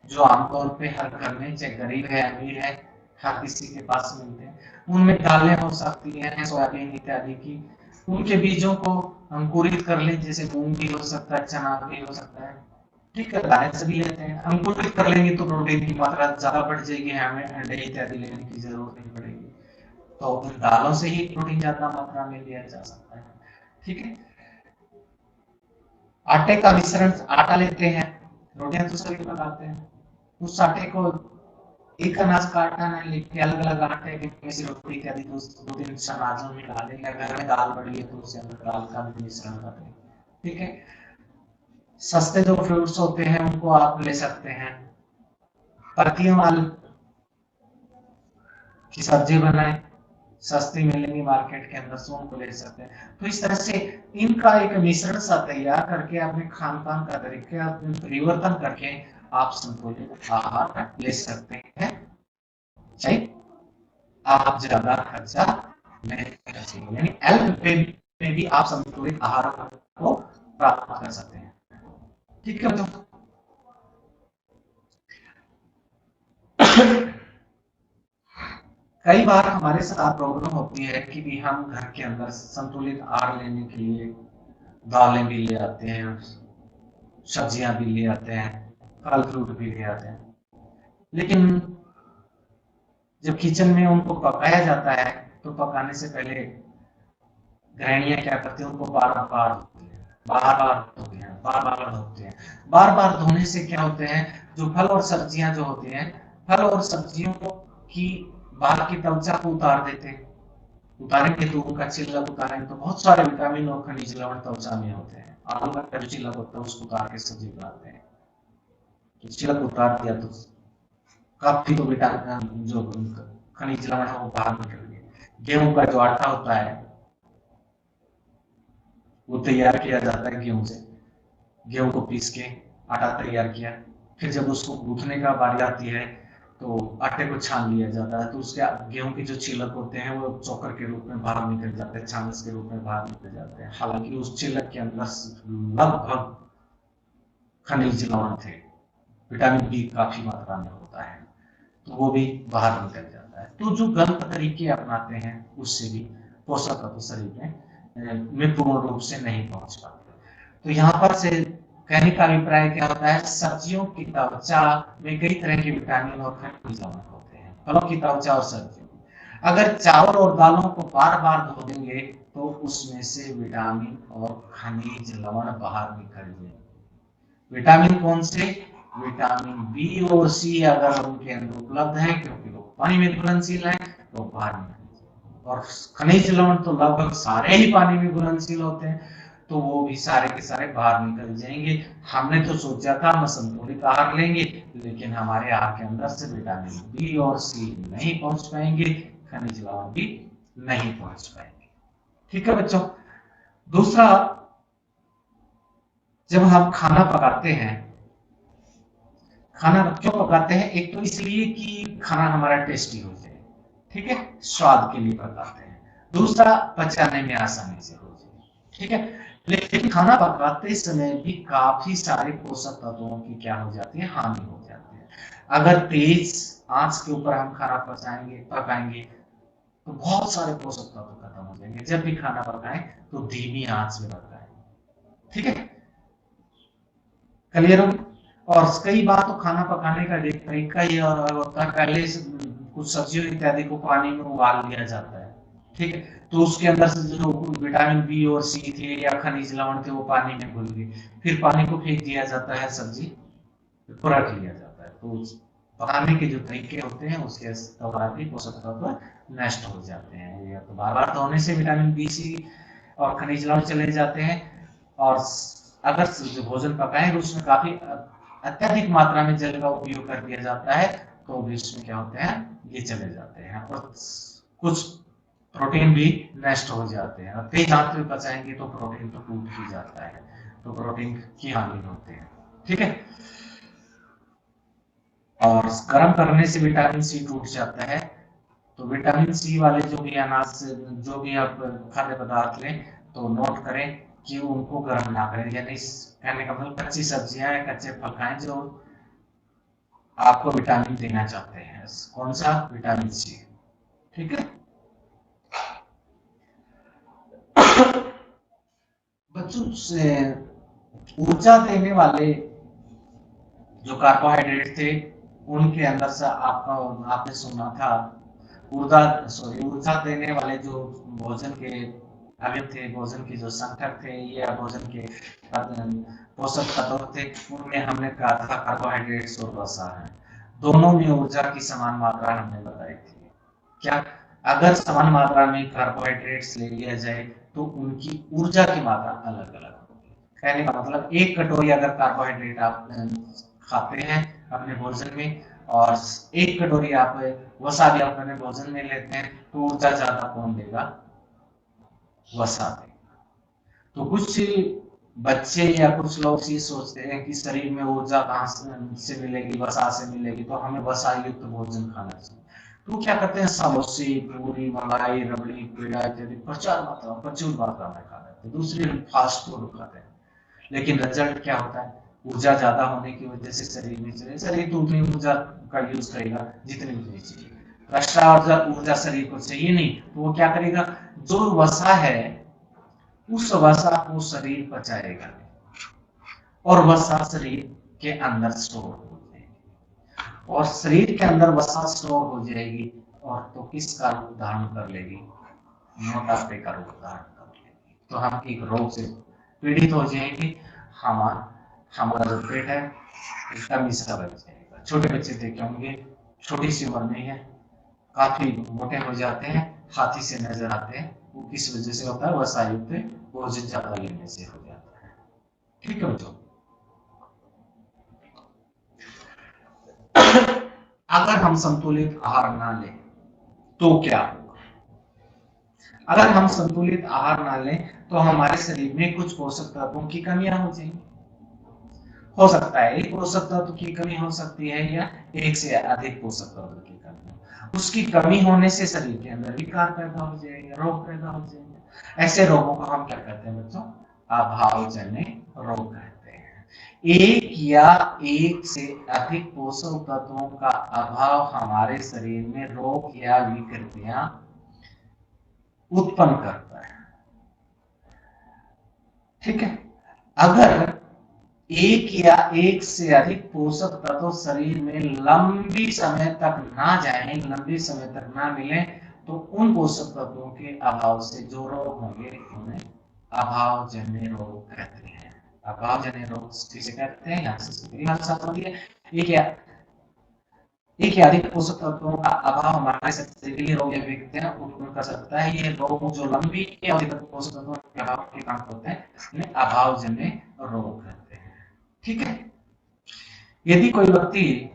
जो आमतौर पे हर घर में, चाहे गरीब है अमीर है, हर किसी के पास मिलते हैं, उनमें दालें हो सकती हैं सोयाबीन इत्यादि की, उनके बीजों को अंकुरित कर लें, जैसे मूंग भी हो सकता है, चना भी हो सकता है, ठीक है, दालें सभी लेते हैं। अंकुरित कर लेंगे तो प्रोटीन की मात्रा ज्यादा बढ़ जाएगी, हमें अंडे इत्यादि लेने की जरूरत नहीं पड़ेगी, तो उन दालों से ही प्रोटीन ज्यादा मात्रा में लिया जा सकता है, ठीक है। आटे का मिश्रण, आटा लेते हैं, रोटियां तो सभी पकाते हैं, उस आटे को एक अनाज का आटा नहीं लेके अलग अलग आटे में से रोटी इत्यादि दो तीन अनाजों में डालें, या घर में दाल पड़ी है तो उससे अंदर दाल का भी मिश्रण कर लें, ठीक है। सस्ते जो फ्रूट्स होते हैं उनको आप ले सकते हैं, पत्तियों वाली की सब्जी बनाए, सस्ती मिलेंगी मार्केट के अंदर, सो उनको ले सकते हैं। तो इस तरह से इनका एक मिश्रण सा तैयार करके अपने खान पान का तरीका परिवर्तन करके आप संतुलित आहार ले सकते हैं, चाहे आप ज्यादा खर्चा नहीं कर सकते, यानी अल्प में भी आप संतुलित आहार को प्राप्त कर सकते हैं, ठीक है। तो कई बार हमारे साथ प्रॉब्लम होती है कि भी हम घर के अंदर संतुलित आहार लेने के लिए दालें भी ले आते हैं, सब्जियां भी ले आते हैं, फल फ्रूट भी ले आते हैं, लेकिन जब किचन में उनको पकाया जाता है तो पकाने से पहले गृहिणियां क्या करती हैं, उनको बार बार धोते हैं, बार बार धोने से क्या होते हैं, जो फल और सब्जियां जो होती हैं, फल और सब्जियों की बाहर की त्वचा को उतार देते हैं, उतारेंगे तो उनका छिलक उतारेंगे तो बहुत सारे विटामिन और खनिज लवण त्वचा में होते हैं। आलू का जो छिलक होता है उसको उतार के सब्जी बनाते हैं, तो छिलक उतार दिया तो काफी तो विटामिन जो खनिज लवण है वो बाहर निकल गए। गेहूं का जो आटा होता है वो तैयार किया जाता है गेहूं से, गेहूं को पीस के आटा तैयार किया, फिर जब उसको गूंथने का बारी आती है तो आटे को छान लिया जाता है, तो उसके गेहूं के जो छिलक होते हैं वो चोकर के रूप में बाहर निकल जाते हैं, छानस के रूप में बाहर निकल जाते हैं। हालांकि उस छिलक के अंदर लगभग खनिज लवण थे, विटामिन बी काफी मात्रा में होता है, तो वो भी बाहर निकल जाता है। तो जो गलत तरीके अपनाते हैं उससे भी पोषक तत्व शरीर में पूर्ण रूप से नहीं पहुंच पाते। तो यहाँ पर से कहने का अभिप्राय क्या होता है, सब्जियों की त्वचा में कई तरह के विटामिन और खनिज लवण होते हैं, फलों की त्वचा और सब्जियों, अगर चावल और दालों को बार बार धो देंगे तो उसमें से विटामिन और खनिज लवण बाहर निकल जाएंगे। विटामिन कौन से, विटामिन बी और सी अगर उनके अंदर उपलब्ध है क्योंकि वो पानी में घुलनशील है तो बाहर निकल, और खनिज लवण तो लगभग सारे ही पानी में घुलनशील होते हैं तो वो भी सारे के सारे बाहर निकल जाएंगे। हमने तो सोचा था हम संतुलित आहार लेंगे, लेकिन हमारे आहार के अंदर से विटामिन बी और सी नहीं पहुंच पाएंगे, खनिज लवण भी नहीं पहुंच पाएंगे। ठीक है बच्चों। दूसरा, जब हम खाना पकाते हैं, खाना क्यों पकाते हैं, एक तो इसलिए कि खाना हमारा टेस्टी हो जाए, ठीक है, स्वाद के लिए पकाते हैं, दूसरा पचाने में आसानी से हो जाए, ठीक है। लेकिन खाना पकाते समय भी काफी सारे पोषक तत्वों की क्या हो जाती है, हानि हो जाती है। अगर तेज आंच के ऊपर हम खाना पकाएंगे तो बहुत सारे पोषक तत्व खत्म हो जाएंगे। जब भी खाना पकाएं तो धीमी आंच में पकाएं, ठीक है, क्लियर हो। और कई बार तो खाना पकाने का तरीका ही होता है, पहले से कुछ सब्जियों इत्यादि को पानी में उबाल लिया जाता है, ठीक है, तो उसके अंदर से जो विटामिन बी और सी थे या खनिज लवण थे वो पानी में घुल गए, फिर पानी को फेंक दिया जाता है, सब्जी को रख लिया जाता है। तो पकाने के जो तरीके होते हैं उसके दौरान भी पोषक तत्व नष्ट हो जाते हैं, या तो बार बार धोने से विटामिन बी सी और खनिज लवण चले जाते हैं, और अगर जो भोजन पकाएंगे उसमें काफी अत्यधिक मात्रा में जल का उपयोग कर दिया जाता है तो भी उसमें क्या होते हैं, ये चले जाते हैं, और कुछ प्रोटीन भी नष्ट हो जाते हैं। तेज आंच में पचाएंगे तो प्रोटीन तो टूट ही जाता है, तो प्रोटीन की हानि होती है, ठीक है। और गर्म करने से विटामिन सी टूट जाता है, तो विटामिन सी वाले जो भी अनाज, जो भी आप खाद्य पदार्थ लें तो नोट करें कि उनको गर्म ना करें, यानी कहने का मतलब कच्ची सब्जियां या कच्चे फल खाएं जो आपको विटामिन देना चाहते हैं। कौन सा, विटामिन सी, ठीक है। बच्चों से ऊर्जा देने वाले जो कार्बोहाइड्रेट थे उनके अंदर से आपने सुना था ऊर्जा देने वाले जो भोजन के अवयव थे, भोजन के जो संकट थे या भोजन के पोषक तत्व थे, उनमें हमने कहा था कार्बोहाइड्रेट्स और वसा है, दोनों में ऊर्जा की समान मात्रा हमने बताई थी। क्या, अगर समान मात्रा में कार्बोहाइड्रेट्स ले लिया जाए तो उनकी ऊर्जा की मात्रा अलग अलग होगी। कहने का मतलब एक कटोरी अगर कार्बोहाइड्रेट आप खाते हैं अपने भोजन में और एक कटोरी आप वसा भी अपने भोजन में लेते हैं तो ऊर्जा ज्यादा कौन देगा, वसा देगा। तो कुछ बच्चे या कुछ लोग ये सोचते हैं कि शरीर में ऊर्जा कहाँ से मिलेगी, वसा से मिलेगी, तो हमें वसा युक्त भोजन खाना चाहिए। तो क्या करते हैं, समोसे, पूरी, मलाई, रबड़ी, पेड़ा इत्यादि प्रचुर मात्रा में खा लेते हैं, दूसरी फास्ट फूड खाते हैं, लेकिन रिजल्ट क्या होता है, ऊर्जा ज्यादा होने की वजह से शरीर में शरीर तो उतनी ऊर्जा का यूज करेगा जितनी मुझे चाहिए। एक्स्ट्रा ऊर्जा शरीर को चाहिए नहीं, तो वो क्या करेगा, जो वसा है उस वसा को शरीर पचाएगा और वसा शरीर के अंदर स्टोर हो जाएगी, और शरीर के अंदर वसा स्टोर हो जाएगी और तो किसका रूप धारण कर लेगी, मोटापे का रूप धारण कर लेगी। तो हम एक रोग से पीड़ित हो जाएंगे, हमारा जो पेट है टमी सा बन जाएगा। छोटे बच्चे देखे होंगे, छोटी सी उम्र में है काफी मोटे हो जाते हैं, हाथी से नजर आते हैं, वो किस वजह से होता है? वसायुक्त भोजन ज्यादा लेने से हो जाता है। ठीक है बच्चों, अगर हम संतुलित आहार ना लें तो क्या होगा? अगर हम संतुलित आहार ना लें तो हमारे शरीर में कुछ पोषक तत्वों की कमियां हो जाएंगी। हो सकता है एक पोषक तत्व की कमी हो सकती है या एक से अधिक पोषक तत्व की कमी। उसकी कमी होने से शरीर के अंदर विकार पैदा हो जाएगा, रोग पैदा हो जाएंगे। ऐसे रोगों को हम क्या कहते हैं बच्चों? अभावजन्य रोग कहते हैं। एक या एक से अधिक पोषक तत्वों का अभाव हमारे शरीर में रोग या विकृतियां उत्पन्न करता है। ठीक है, अगर एक या एक से अधिक पोषक तत्व शरीर में लंबी समय तक ना जाए, लंबी समय तक ना मिले, तो उन पोषक तत्वों के अभाव से जो रोग होंगे उन्हें अभावजन्य रोग कहते हैं। अभावजन्य रोग किसे कहते हैं? यहाँ से सीधी भाषा होती है, एक या अधिक पोषक तत्वों का अभाव हमारे शरीर के लिए रोग या विकृतियां उत्पन्न कर सकता है। ये रोग जो लंबी अवधि तक पोषक तत्वों के अभाव के कारण होते हैं, इन्हें अभावजन्य रोग कहते हैं। ठीक है, यदि कोई व्यक्ति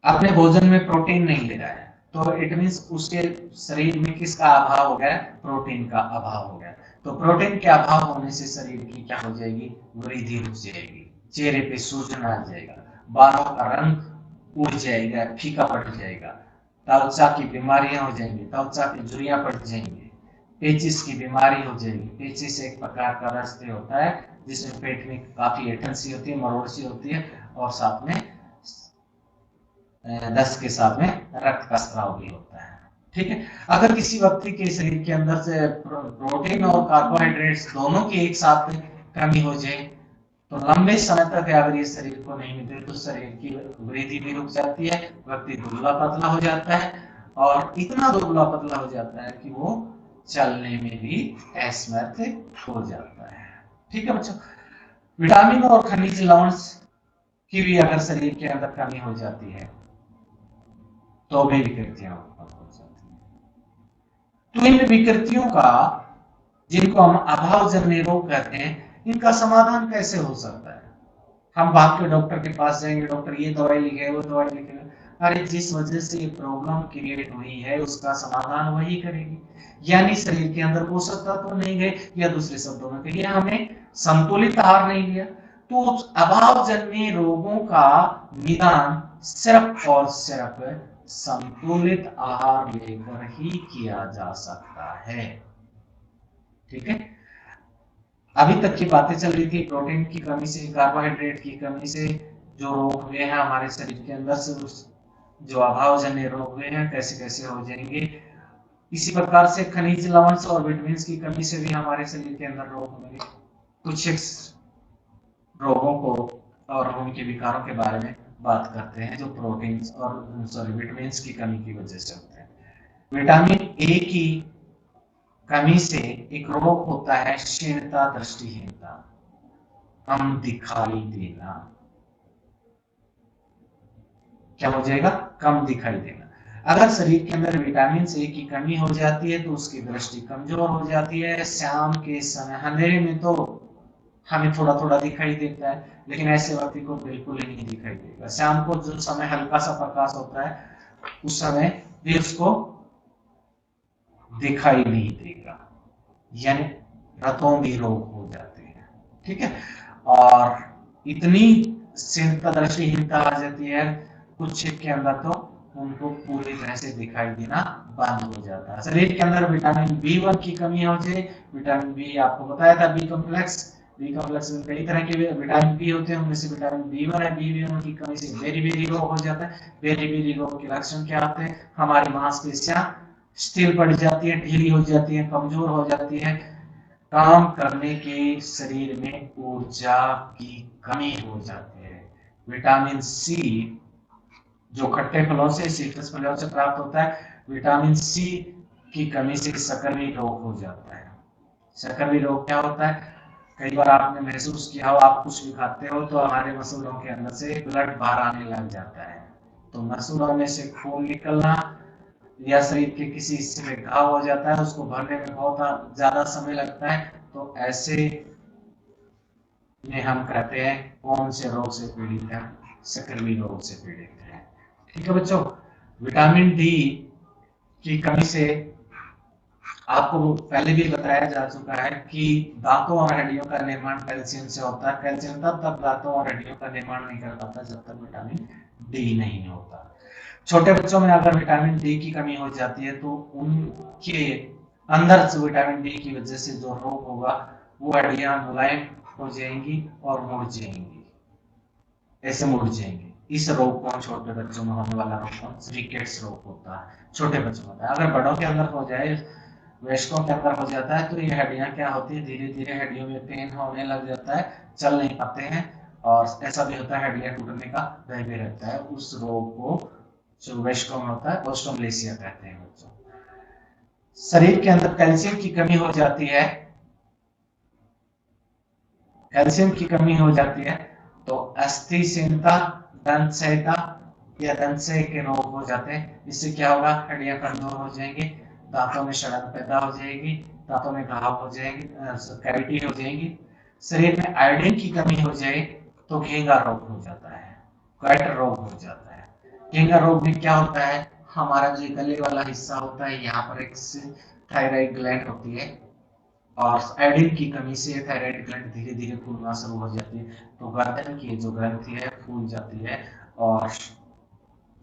अपने भोजन में प्रोटीन नहीं ले रहा है तो इट मींस उसके शरीर में किसका अभाव हो गया? प्रोटीन का अभाव हो गया। तो प्रोटीन के अभाव होने से शरीर की क्या हो जाएगी? वृद्धि रुक जाएगी, चेहरे पे सूजन आ जाएगा, बालों का रंग उड़ जाएगा, फीका पड़ जाएगा, त्वचा की बीमारियां हो जाएंगी, त्वचा की झुर्रियां पड़ जाएंगी, पेचिस की बीमारी हो जाएगी। पेचिस एक प्रकार का रस्ते होता है जिसमें पेट में काफी ऐंठन सी होती है, मरोड़ सी होती है, और साथ में दस्त के साथ में रक्त का स्राव भी होता है। ठीक है, अगर किसी व्यक्ति के शरीर के अंदर से प्रोटीन और कार्बोहाइड्रेट्स दोनों की एक साथ कमी हो जाए तो लंबे समय तक अगर ये शरीर को नहीं मिलते तो शरीर की वृद्धि भी रुक जाती है, व्यक्ति दुबला पतला हो जाता है, और इतना दुबला पतला हो जाता है कि वो चलने में भी असमर्थ हो जाता है। ठीक है बच्चों, विटामिन और खनिज लवण की भी अगर शरीर के अंदर कमी हो जाती है तो भी विकृतियां उत्पन्न हो जाती हैं। तो इन विकृतियों का, जिनको हम अभावजन्य रोग कहते हैं, इनका समाधान कैसे हो सकता है? हम भाग के डॉक्टर के पास जाएंगे, डॉक्टर ये दवाई लिखे, वो दवाई लिखे। अरे जिस वजह से ये प्रॉब्लम क्रिएट हुई है उसका समाधान वही करेगी। यानी शरीर के अंदर पोषक तत्व नहीं गए, या दूसरे शब्दों में कहिए हमें संतुलित आहार नहीं लिया, तो अभावजन्य रोगों का निदान सिर्फ और सिर्फ संतुलित आहार लेकर ही किया जा सकता है। ठीक है, अभी तक की बातें चल रही थी प्रोटीन की कमी से, कार्बोहाइड्रेट की कमी से जो रोग हुए हैं हमारे शरीर के अंदर से, जो अभावजन्य रोग हुए हैं कैसे कैसे हो जाएंगे। इसी प्रकार से खनिज लवण और विटामिन की कमी से भी हमारे शरीर के अंदर रोग होंगे। कुछ रोगों को और उनके विकारों के बारे में बात करते हैं जो प्रोटीन और विटामिन की कमी की वजह से होते हैं। विटामिन ए की कमी से एक रोग होता है क्षीणता, दृष्टिहीनता, कम दिखाई देना। क्या हो जाएगा? कम दिखाई देना। अगर शरीर के अंदर विटामिन ए की कमी हो जाती है तो उसकी दृष्टि कमजोर हो जाती है। शाम के समय अंधेरे में तो हमें थोड़ा थोड़ा दिखाई देता है, लेकिन ऐसे व्यक्ति को बिल्कुल ही नहीं दिखाई देगा। शाम को जो समय हल्का सा प्रकाश होता है उस समय भी उसको दिखाई नहीं देगा, यानी रतों भी रोग हो जाते हैं। ठीक है, और इतनी क्षीणता, दृष्टिहीनता आ जाती है कुछ के अंदर तो उनको पूरी तरह से दिखाई देना बंद हो जाता है। शरीर के अंदर विटामिन B1 की कमी हो जाए, विटामिन बी आपको बताया था बी कॉम्प्लेक्स में कई तरह के विटामिन बी होते हैं, उनमें से विटामिन B1 है, B1 की कमी से बेरी रोग हो जाता है। बेरी रोग के लक्षण क्या होते हैं? हमारी मांसपेशियां स्थिर पड़ जाती है, ढीली हो जाती है, कमजोर हो जाती है, काम करने के शरीर में ऊर्जा की कमी हो जाती है। विटामिन सी जो खट्टे फलों से, सिट्रस फलों से प्राप्त होता है, विटामिन सी की कमी से सकर्वी रोग हो जाता है। सकर्वी रोग क्या होता है? कई बार आपने महसूस किया हो, आप कुछ भी खाते हो तो हमारे मसूड़ों के अंदर से ब्लड बाहर आने लग जाता है, तो मसूड़ों में से खून निकलना या शरीर के किसी हिस्से में घाव हो जाता है, उसको भरने में बहुत ज्यादा समय लगता है, तो ऐसे में हम कहते हैं कौन से रोग से पीड़ित है, संक्रमित रोग से पीड़ित है। ठीक है बच्चों, विटामिन डी की कमी से आपको पहले भी बताया जा चुका है कि दांतों और हड्डियों का निर्माण कैल्शियम से होता है। कैल्शियम तब तक दांतों और हड्डियों का निर्माण नहीं कर पाता जब तक विटामिन डी नहीं होता। छोटे बच्चों में अगर विटामिन डी की कमी हो जाती है तो उनके अंदर से विटामिन डी की वजह से जो रोग होगा वो हड्डियां मुलायम हो जाएंगी और मुड़ जाएंगी, ऐसे मुड़ जाएंगे। इस रोग को छोटे बच्चों में होने वाला रोग रिकेट्स रोग होता है, छोटे बच्चों में होता है। अगर बड़ों के अंदर हो जाए, वयस्कों के अंदर हो जाता है, तो ये हड्डियां क्या होती है, धीरे धीरे हड्डियों में पेन होने लग जाता है, चल नहीं पाते हैं, और ऐसा भी होता है हड्डियां टूटने का भय भी रहता है। उस रोग को जो वयस्कों में होता है ओस्टोमलेसिया कहते हैं बच्चों। शरीर के अंदर कैल्शियम की कमी हो जाती है, कैल्शियम की कमी हो जाती है तो अस्थिशीलता, दंतसहिता या दंतसय के रोग हो जाते हैं। इससे क्या होगा, हड्डियां कमजोर हो जाएंगी, दांतों में सड़न पैदा हो जाएगी, दांतों में घाव हो जाएंगे, कैविटी हो जाएगी। शरीर में आयोडीन की कमी हो जाए तो घेंगा रोग हो जाता है, क्वाइटर रोग हो जाता है। घेंगा रोग में क्या होता है, हमारा जो गले वाला हिस्सा होता है, यहाँ पर एक थायराइड ग्लैंड होती है, और आयोडीन की कमी से थायराइड ग्लैंड धीरे धीरे फूलना शुरू हो जाती है, तो गर्दन की जो ग्रंथि है फूल जाती है, और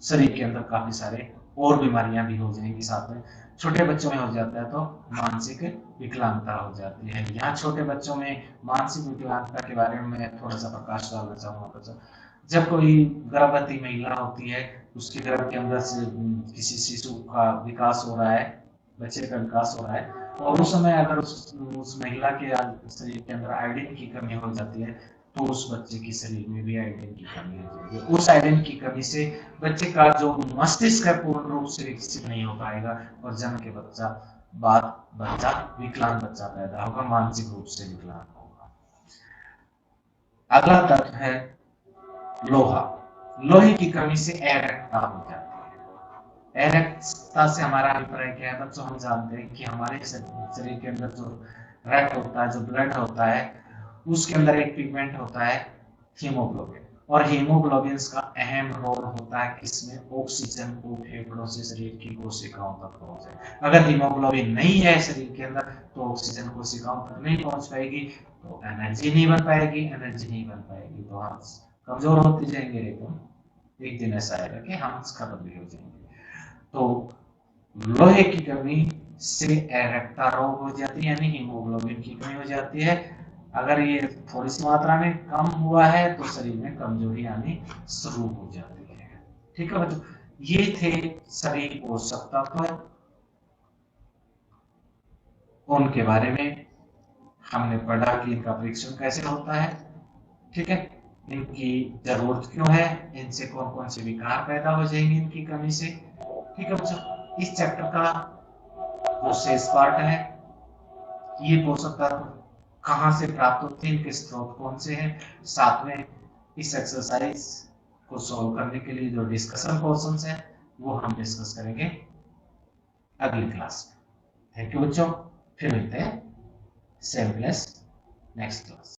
शरीर के अंदर काफी सारे और बीमारियां भी हो जाएंगी साथ में। छोटे बच्चों में हो जाता है तो मानसिक विकलांगता हो जाती है। यहाँ छोटे बच्चों में मानसिक विकलांगता के बारे में मैं थोड़ा सा प्रकाश डालना चाहूंगा बच्चों। जब कोई गर्भवती महिला होती है, उसके गर्भ के अंदर से किसी शिशु का विकास हो रहा है, बच्चे का विकास हो रहा है, और उस समय अगर उस महिला के शरीर के अंदर आयोडीन की कमी हो जाती है तो उस बच्चे के शरीर में भी आयोडीन की कमी हो जाएगी। उस आयोडीन की कमी से बच्चे का जो मस्तिष्क है पूर्ण रूप से विकसित नहीं हो पाएगा, और जन्म के बाद बच्चा विकलांग बच्चा पैदा होगा, मानसिक रूप से विकलांग होगा। अगला तत्व है लोहा। लोहे की कमी से एरेक्टता हो जाती है। एरेक्टता से हमारा अभिप्राय क्या है बच्चों, हम जानते हैं कि हमारे शरीर के अंदर जो रक्त होता है, जो ब्लड होता है, उसके अंदर एक पिगमेंट होता है हीमोग्लोबिन, और हीमोग्लोबिन का अहम रोल होता है इसमें ऑक्सीजन को फेफड़ों से शरीर की कोशिकाओं तक पहुंचाए। अगर हीमोग्लोबिन नहीं है शरीर के अंदर तो ऑक्सीजन कोशिकाओं तक नहीं पहुंच पाएगी, तो एनर्जी नहीं बन पाएगी, एनर्जी नहीं बन पाएगी तो हम कमजोर होते जाएंगे, लेकिन एक दिन ऐसा आएगा कि हम खत्म भी हो जाएंगे। तो लोहे की कमी से एरेक्टा रोग हो जाती है, यानी हीमोग्लोबिन की कमी हो जाती है। अगर ये थोड़ी सी मात्रा में कम हुआ है तो शरीर में कमजोरी आनी शुरू हो जाती है। ठीक है बच्चों, ये थे सभी पोषक तत्व, उनके बारे में हमने पढ़ा कि इनका परीक्षण कैसे होता है, ठीक है, इनकी जरूरत क्यों है, इनसे कौन कौन से विकार पैदा हो जाएंगे इनकी कमी से। ठीक है बच्चों, इस चैप्टर का जो शेष पार्ट है, ये पोषक तत्व कहाँ से प्राप्त होते हैं, इनके स्रोत कौन से हैं, साथ में इस एक्सरसाइज को सॉल्व करने के लिए जो डिस्कशन क्वेश्चंस हैं वो हम डिस्कस करेंगे अगली क्लास में। थैंक यू बच्चों, फिर मिलते हैं सेम क्लास नेक्स्ट क्लास।